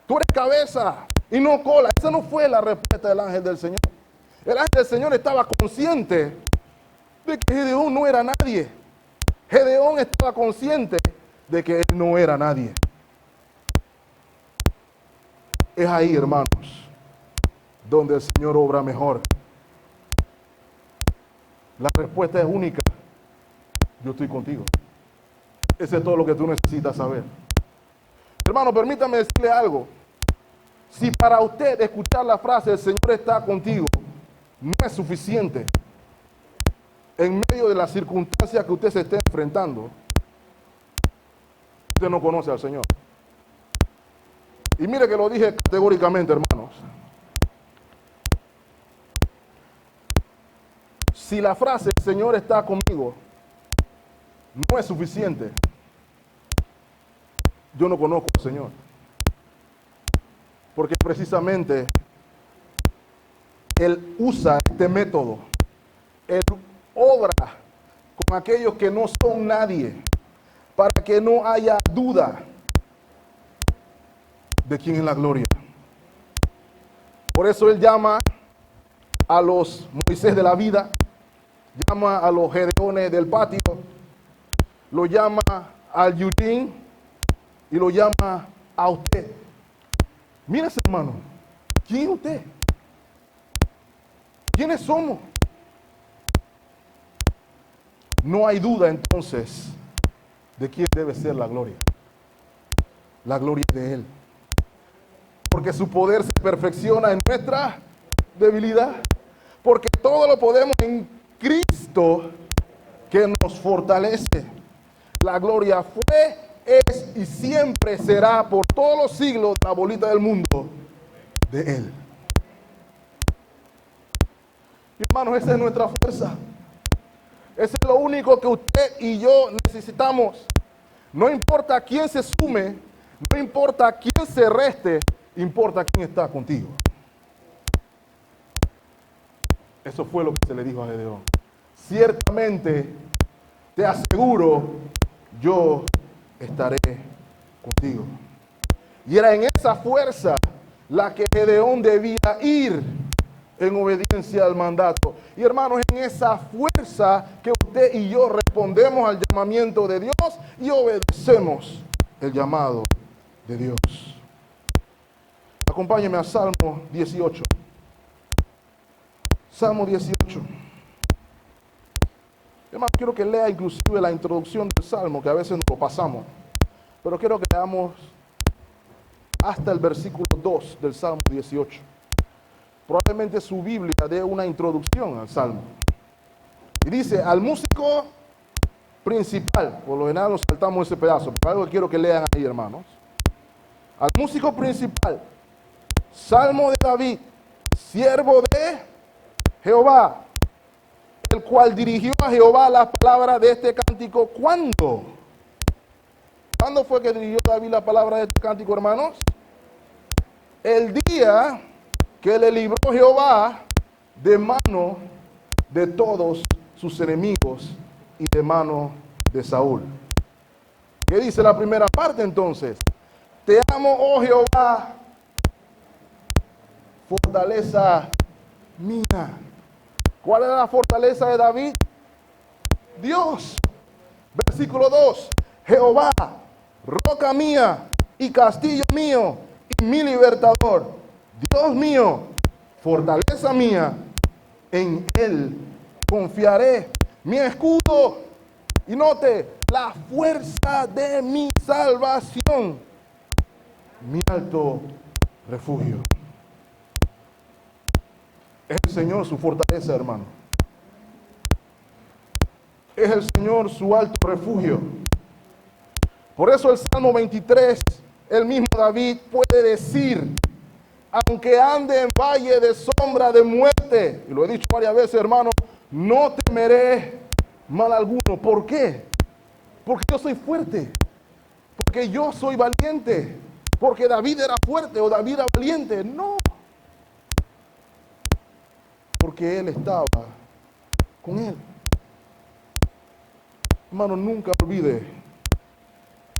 Tú eres cabeza y no cola. Esa no fue la respuesta del ángel del Señor. El ángel del Señor estaba consciente de que Gedeón no era nadie. Gedeón estaba consciente de que él no era nadie. Es ahí, hermanos, donde el Señor obra mejor. La respuesta es única. Yo estoy contigo. Ese es todo lo que tú necesitas saber. Hermano, permítame decirle algo. Si para usted escuchar la frase el Señor está contigo no es suficiente en medio de las circunstancias que usted se esté enfrentando, usted no conoce al Señor. Y mire que lo dije categóricamente, hermanos. Si la frase el Señor está conmigo no es suficiente, yo no conozco al Señor. Porque precisamente Él usa este método. Él obra con aquellos que no son nadie, para que no haya duda de quién es la gloria. Por eso Él llama a los Moisés de la vida, llama a los Gedeones del patio, lo llama al Eugene y lo llama a usted. Mira, hermano, ¿quién es usted? ¿Quiénes somos? No hay duda entonces de quién debe ser la gloria. La gloria es de Él. Porque su poder se perfecciona en nuestra debilidad. Porque todo lo podemos en Cristo que nos fortalece. La gloria fue, es y siempre será por todos los siglos de la bolita del mundo de Él. Y hermanos, esa es nuestra fuerza. Eso es lo único que usted y yo necesitamos. No importa quién se sume, no importa quién se reste, importa quién está contigo. Eso fue lo que se le dijo a Gedeón. Ciertamente, te aseguro, yo estaré contigo. Y era en esa fuerza la que Gedeón debía ir en obediencia al mandato. Y hermanos, en esa fuerza que usted y yo respondemos al llamamiento de Dios y obedecemos el llamado de Dios. Acompáñeme a Salmo 18. Salmo 18. Hermano, quiero que lea inclusive la introducción del Salmo, que a veces nos lo pasamos. Pero quiero que leamos hasta el versículo 2 del Salmo 18. Probablemente su Biblia dé una introducción al Salmo. Y dice, al músico principal, por lo general nos saltamos ese pedazo, pero algo que quiero que lean ahí, hermanos. Al músico principal, Salmo de David, siervo de Jehová, el cual dirigió a Jehová las palabras de este cántico. ¿Cuándo? ¿Cuándo fue que dirigió David la palabra de este cántico, hermanos? El día que le libró Jehová de mano de todos sus enemigos y de mano de Saúl. ¿Qué dice la primera parte entonces? Te amo, oh Jehová, fortaleza mía. ¿Cuál era la fortaleza de David? Dios. Versículo 2. Jehová, roca mía y castillo mío y mi libertador. Dios mío, fortaleza mía, en Él confiaré, mi escudo. Y note, la fuerza de mi salvación, mi alto refugio. Es el Señor su fortaleza, hermano. Es el Señor su alto refugio. Por eso el Salmo 23, el mismo David puede decir: aunque ande en valle de sombra de muerte, y lo he dicho varias veces, hermano, no temeré mal alguno. ¿Por qué? Porque yo soy fuerte, porque yo soy valiente, porque David era fuerte o David era valiente. No, porque Él estaba con él. Hermano, nunca olvide,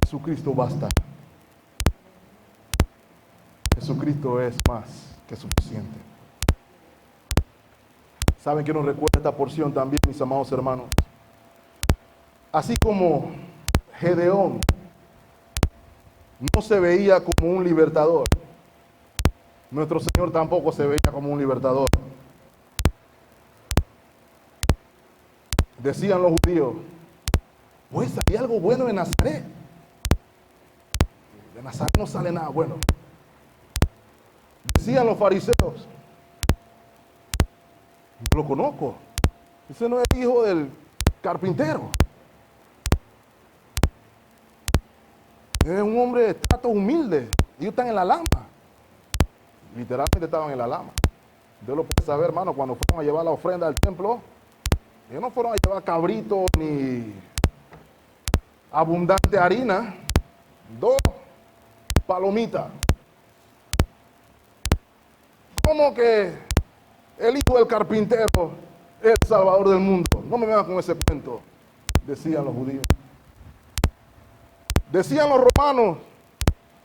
Jesucristo basta. Jesucristo es más que suficiente. ¿Saben qué nos recuerda esta porción también, mis amados hermanos? Así como Gedeón no se veía como un libertador, nuestro Señor tampoco se veía como un libertador. Decían los judíos: pues hay algo bueno en Nazaret. De Nazaret no sale nada bueno. Decían los fariseos: yo lo conozco, ese no es hijo del carpintero, es un hombre de trato humilde. Ellos están en la lama. Literalmente estaban en la lama. Dios lo puede saber, hermano, cuando fueron a llevar la ofrenda al templo. Ellos no fueron a llevar cabrito ni abundante harina, 2 palomitas. ¿Cómo que el hijo del carpintero es el salvador del mundo? No me vengan con ese cuento, decían los judíos. Decían los romanos: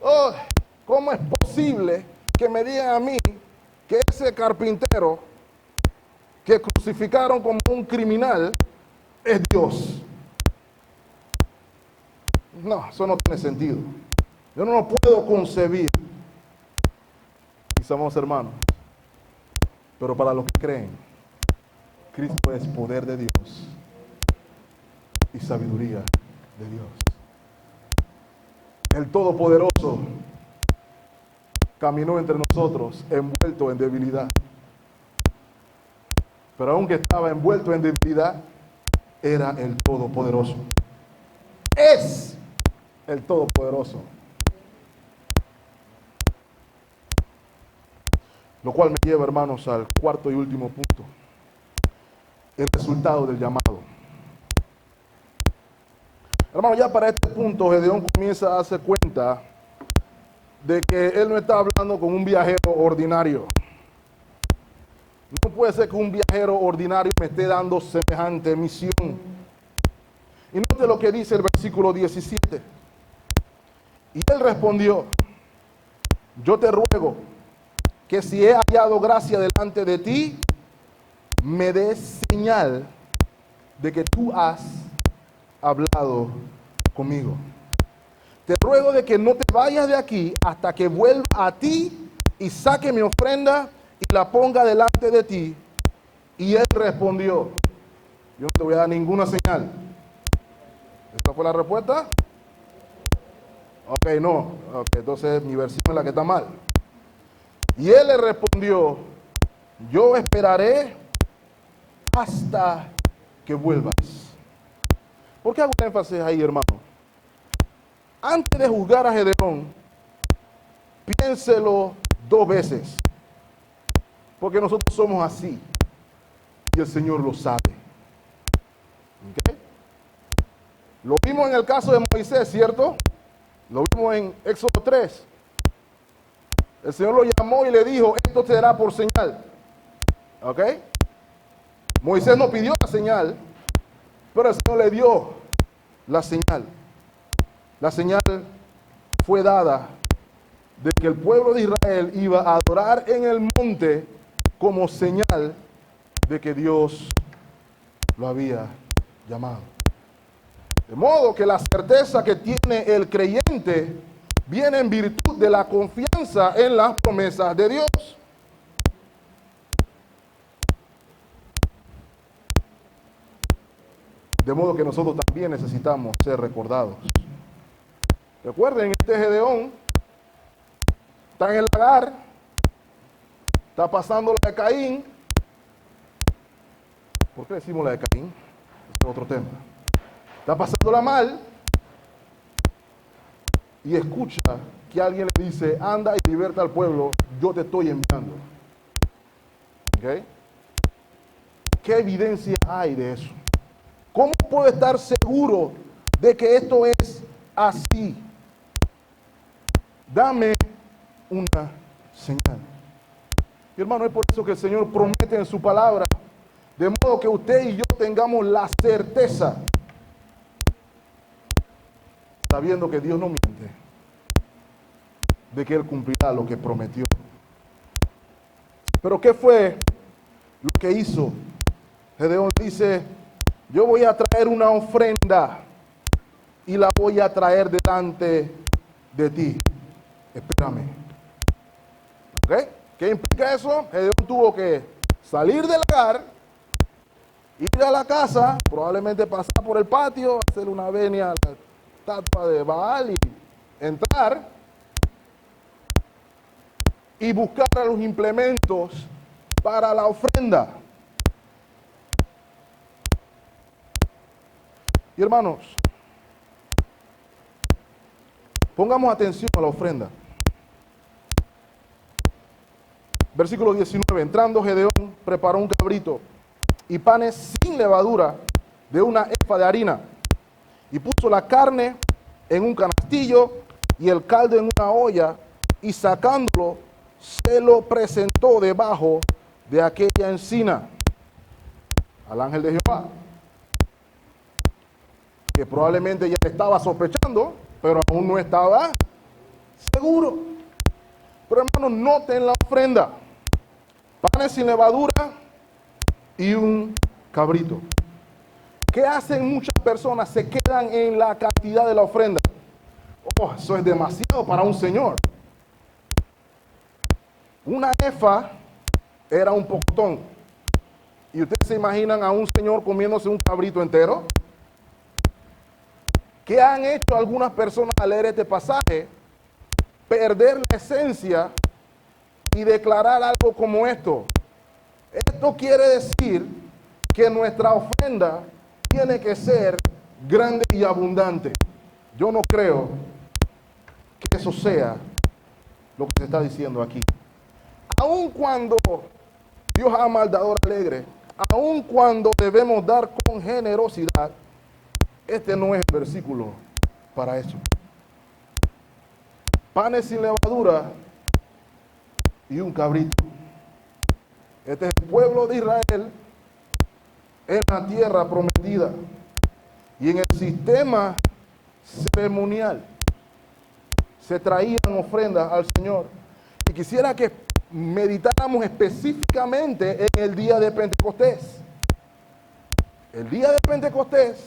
oh, ¿cómo es posible que me digan a mí que ese carpintero que crucificaron como un criminal es Dios? No, eso no tiene sentido. Yo no lo puedo concebir, mis amados hermanos. Pero para los que creen, Cristo es poder de Dios y sabiduría de Dios. El Todopoderoso caminó entre nosotros envuelto en debilidad. Pero aunque estaba envuelto en debilidad, era el Todopoderoso. Es el Todopoderoso. Lo cual me lleva, hermanos, al cuarto y último punto: el resultado del llamado. Hermano, ya para este punto, Gedeón comienza a darse cuenta de que él no está hablando con un viajero ordinario. No puede ser que un viajero ordinario me esté dando semejante misión. Y note lo que dice el versículo 17. Y él respondió: yo te ruego que si he hallado gracia delante de ti, me des señal de que tú has hablado conmigo. Te ruego de que no te vayas de aquí hasta que vuelva a ti y saque mi ofrenda y la ponga delante de ti. Y él respondió: yo no te voy a dar ninguna señal. ¿Esta fue la respuesta? Ok, no. Ok, entonces mi versión es la que está mal. Y él le respondió: yo esperaré hasta que vuelvas. ¿Por qué hago énfasis ahí, hermano? Antes de juzgar a Gedeón, piénselo 2 veces. Porque nosotros somos así. Y el Señor lo sabe. ¿Okay? Lo vimos en el caso de Moisés, ¿cierto? Lo vimos en Éxodo 3. El Señor lo llamó y le dijo: esto te dará por señal. ¿Ok? Moisés no pidió la señal, pero el Señor le dio la señal. La señal fue dada de que el pueblo de Israel iba a adorar en el monte como señal de que Dios lo había llamado. De modo que la certeza que tiene el creyente viene en virtud de la confianza en las promesas de Dios. De modo que nosotros también necesitamos ser recordados. Recuerden, este Gedeón está en el lagar, está pasando la de Caín. ¿Por qué decimos la de Caín? Ese es otro tema. Está pasándola mal y escucha que alguien le dice, anda y liberta al pueblo, yo te estoy enviando. ¿Ok? ¿Qué evidencia hay de eso? ¿Cómo puedo estar seguro de que esto es así? Dame una señal. Y hermano, es por eso que el Señor promete en su palabra, de modo que usted y yo tengamos la certeza, sabiendo que Dios no miente, de que Él cumplirá lo que prometió. Pero ¿qué fue lo que hizo? Gedeón dice, yo voy a traer una ofrenda y la voy a traer delante de ti. Espérame. ¿Ok? ¿Qué implica eso? Gedeón tuvo que salir del hogar, ir a la casa, probablemente pasar por el patio, hacer una venia a la estatua de Baal y entrar y buscar a los implementos para la ofrenda. Y hermanos, pongamos atención a la ofrenda. Versículo 19, entrando Gedeón preparó un cabrito y panes sin levadura de una efa de harina, y puso la carne en un canastillo y el caldo en una olla, y sacándolo se lo presentó debajo de aquella encina al ángel de Jehová, que probablemente ya estaba sospechando, pero aún no estaba seguro. Pero hermanos, noten la ofrenda: panes sin levadura y un cabrito. ¿Qué hacen muchas personas? Se quedan en la cantidad de la ofrenda. Oh, eso es demasiado para un señor. Una efa era un pocotón. ¿Y ustedes se imaginan a un señor comiéndose un cabrito entero? ¿Qué han hecho algunas personas al leer este pasaje? Perder la esencia y declarar algo como esto. Esto quiere decir que nuestra ofrenda tiene que ser grande y abundante. Yo no creo que eso sea lo que se está diciendo aquí. Aun cuando Dios ama al dador alegre, aun cuando debemos dar con generosidad, este no es el versículo para eso. Panes sin levadura y un cabrito. Este es el pueblo de Israel en la tierra prometida y en el sistema ceremonial se traían ofrendas al Señor. Y quisiera que meditáramos específicamente en el día de Pentecostés. El día de Pentecostés,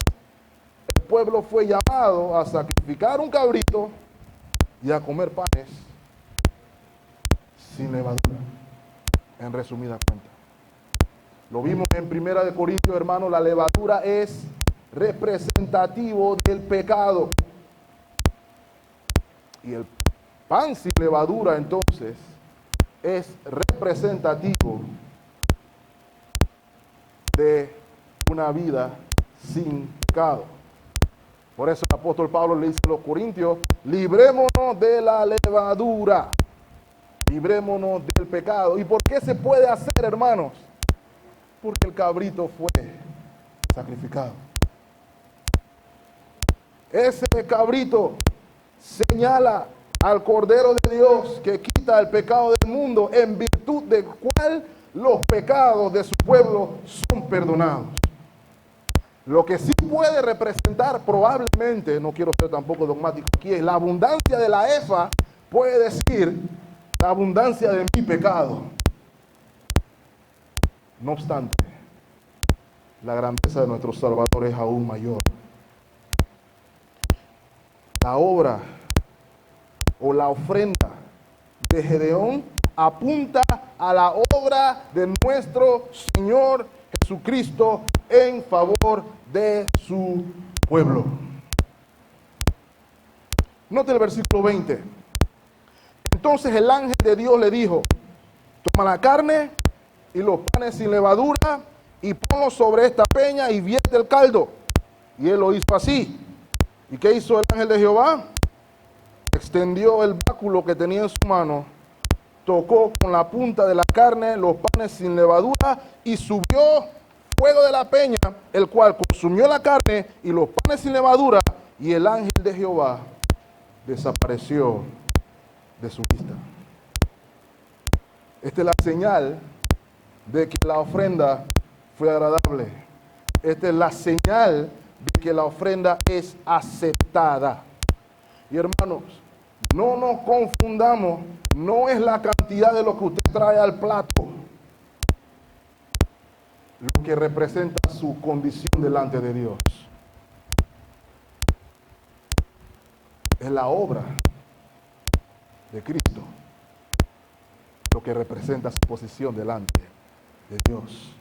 el pueblo fue llamado a sacrificar un cabrito y a comer panes sin levadura, en resumida cuenta. Lo vimos en 1 Corintios, hermano, la levadura es representativo del pecado. Y el pan sin levadura, entonces, es representativo de una vida sin pecado. Por eso el apóstol Pablo le dice a los corintios, librémonos de la levadura, librémonos del pecado. ¿Y por qué se puede hacer, hermanos? Porque el cabrito fue sacrificado. Ese cabrito señala al Cordero de Dios que quita el pecado del mundo, en virtud del cual los pecados de su pueblo son perdonados. Lo que sí puede representar probablemente, no quiero ser tampoco dogmático aquí, es la abundancia de la efa, puede decir la abundancia de mi pecado. No obstante, la grandeza de nuestro Salvador es aún mayor. La obra o la ofrenda de Gedeón apunta a la obra de nuestro Señor Jesucristo en favor de su pueblo. Note el versículo 20. Entonces el ángel de Dios le dijo: toma la carne y los panes sin levadura y ponlos sobre esta peña y vierte el caldo. Y él lo hizo así. ¿Y qué hizo el ángel de Jehová? Extendió el báculo que tenía en su mano, tocó con la punta de la carne los panes sin levadura y subió fuego de la peña, el cual consumió la carne y los panes sin levadura, y el ángel de Jehová desapareció de su vista. Esta es la señal de que la ofrenda fue agradable. Esta es la señal de que la ofrenda es aceptada. Y hermanos, no nos confundamos, no es la cantidad de lo que usted trae al plato lo que representa su condición delante de Dios. Es la obra de Cristo lo que representa su posición delante de Dios.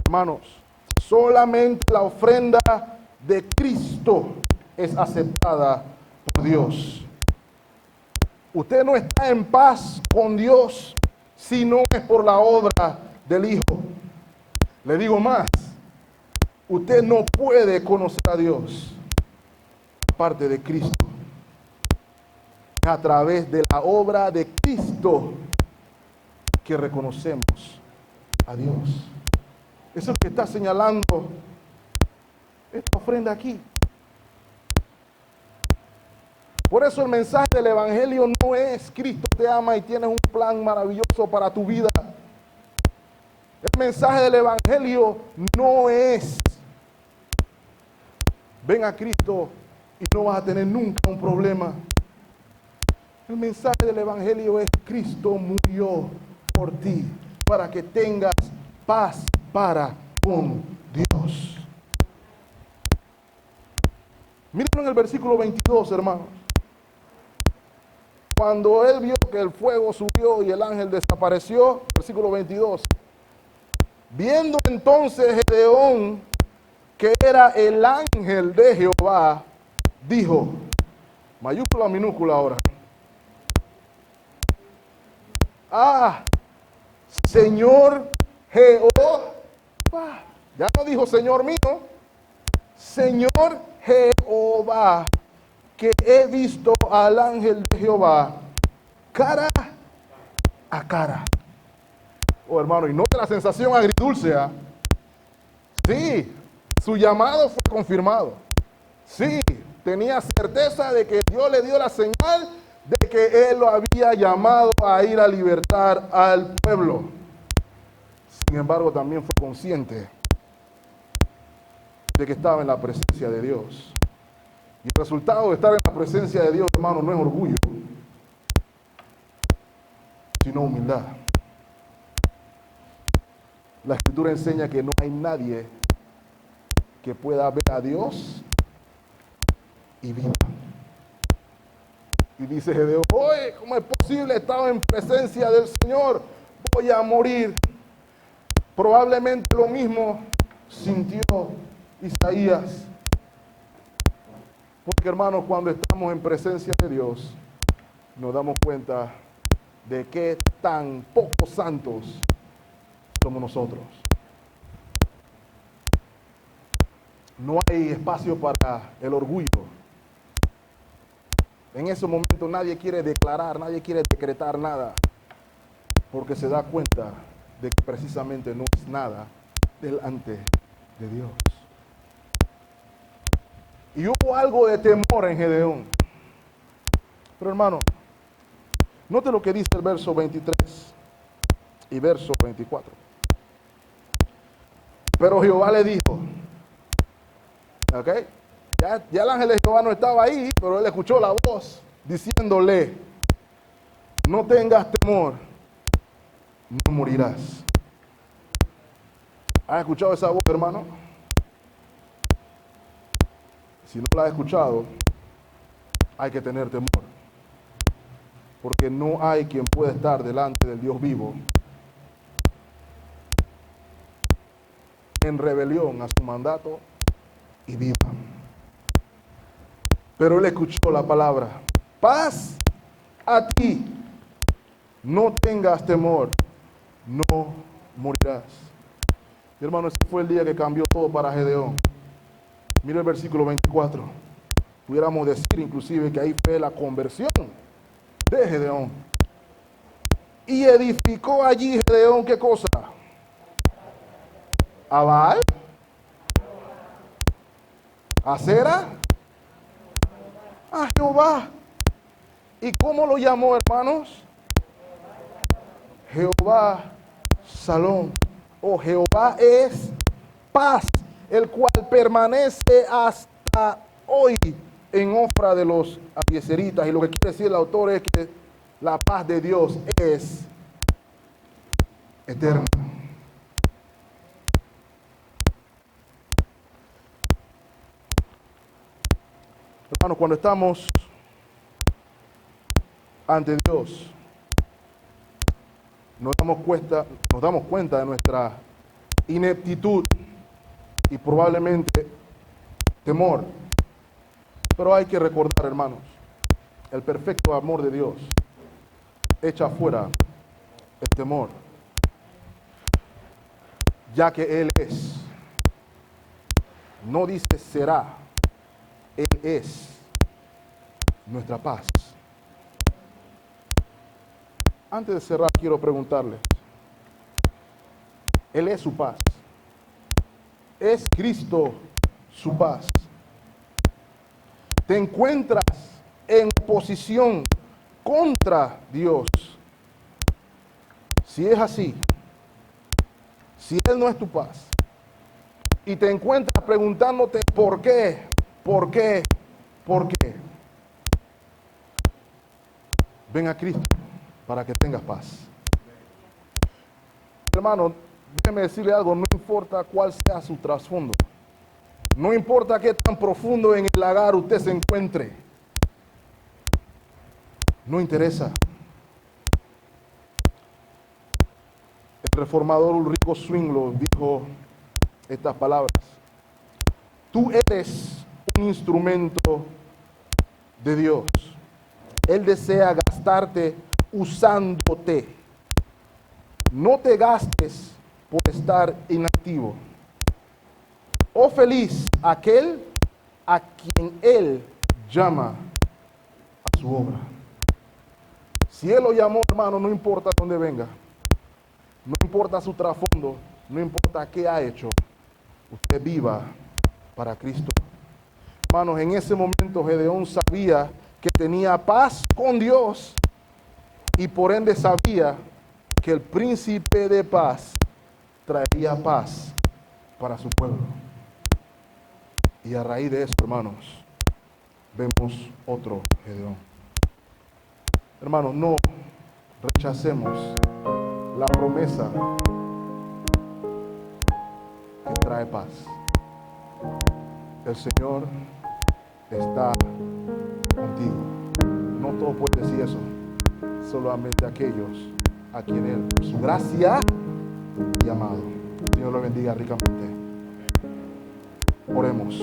Hermanos, solamente la ofrenda de Cristo es aceptada por Dios. Usted no está en paz con Dios si no es por la obra del Hijo. Le digo más, usted no puede conocer a Dios aparte de Cristo. A través de la obra de Cristo que reconocemos a Dios. Eso es lo que está señalando esta ofrenda aquí. Por eso el mensaje del Evangelio no es Cristo te ama y tienes un plan maravilloso para tu vida. El mensaje del Evangelio no es ven a Cristo y no vas a tener nunca un problema. El mensaje del Evangelio es Cristo murió por ti para que tengas paz para con Dios. Miren en el versículo 22, hermanos. Cuando él vio que el fuego subió y el ángel desapareció, versículo 22. Viendo entonces Gedeón que era el ángel de Jehová, dijo, mayúscula, minúscula ahora. Ah, Señor Jehová. Ya no dijo Señor mío, Señor Jehová, que he visto al ángel de Jehová cara a cara. Oh, hermano, y note la sensación agridulce. Sí, su llamado fue confirmado. Sí, tenía certeza de que Dios le dio la señal de que él lo había llamado a ir a libertar al pueblo. Sin embargo, también fue consciente de que estaba en la presencia de Dios. Y el resultado de estar en la presencia de Dios, hermano, no es orgullo, sino humildad. La Escritura enseña que no hay nadie que pueda ver a Dios y viva. Y dice Gedeón, oye, ¿cómo es posible? Estaba en presencia del Señor, voy a morir. Probablemente lo mismo sintió Isaías. Porque, hermanos, cuando estamos en presencia de Dios, nos damos cuenta de qué tan pocos santos somos nosotros. No hay espacio para el orgullo. En ese momento nadie quiere declarar, nadie quiere decretar nada, porque se da cuenta de que precisamente no es nada delante de Dios. Y hubo algo de temor en Gedeón. Pero, hermano, note lo que dice el verso 23 y verso 24. Pero Jehová le dijo, ¿ok? Ya el ángel de Jehová no estaba ahí, pero él escuchó la voz diciéndole, no tengas temor, no morirás. ¿Has escuchado esa voz, hermano? Si no la has escuchado, hay que tener temor. Porque no hay quien pueda estar delante del Dios vivo en rebelión a su mandato y viva. Pero él escuchó la palabra, paz a ti. No tengas temor, no morirás. Mi hermano, ese fue el día que cambió todo para Gedeón. Mira el versículo 24. Pudiéramos decir inclusive que ahí fue la conversión de Gedeón. Y edificó allí Gedeón, ¿qué cosa? ¿A Baal? ¿A Acera? A Jehová. ¿Y cómo lo llamó, hermanos? Jehová Salón. Oh, Jehová es paz, el cual permanece hasta hoy en Ofra de los abiezeritas. Y lo que quiere decir el autor es que la paz de Dios es eterna. Hermanos, cuando estamos ante Dios, nos damos cuenta de nuestra ineptitud y probablemente temor. Pero hay que recordar, hermanos, el perfecto amor de Dios echa fuera el temor, ya que Él es. No dice será, Él es nuestra paz. Antes de cerrar, quiero preguntarles, Él es su paz. ¿Es Cristo su paz? ¿Te encuentras en oposición contra Dios? Si es así, si Él no es tu paz, y te encuentras preguntándote por qué, ven a Cristo para que tengas paz. Hermano, déjeme decirle algo, no importa cuál sea su trasfondo, no importa qué tan profundo en el lagar usted se encuentre, no interesa. El reformador Ulrico Zwinglio dijo estas palabras: tú eres un instrumento de Dios. Él desea gastarte usándote. No te gastes por estar inactivo. Oh feliz aquel a quien Él llama a su obra. Si Él lo llamó, hermano, no importa dónde venga, no importa su trasfondo, no importa qué ha hecho, usted viva para Cristo. Hermanos, en ese momento Gedeón sabía que tenía paz con Dios y por ende sabía que el príncipe de paz traería paz para su pueblo. Y a raíz de eso, hermanos, vemos otro Gedeón. Hermanos, no rechacemos la promesa que trae paz. El Señor está contigo. No todos pueden decir eso, solamente aquellos a quienes Él, por su gracia, y amado. Dios lo bendiga ricamente. Oremos.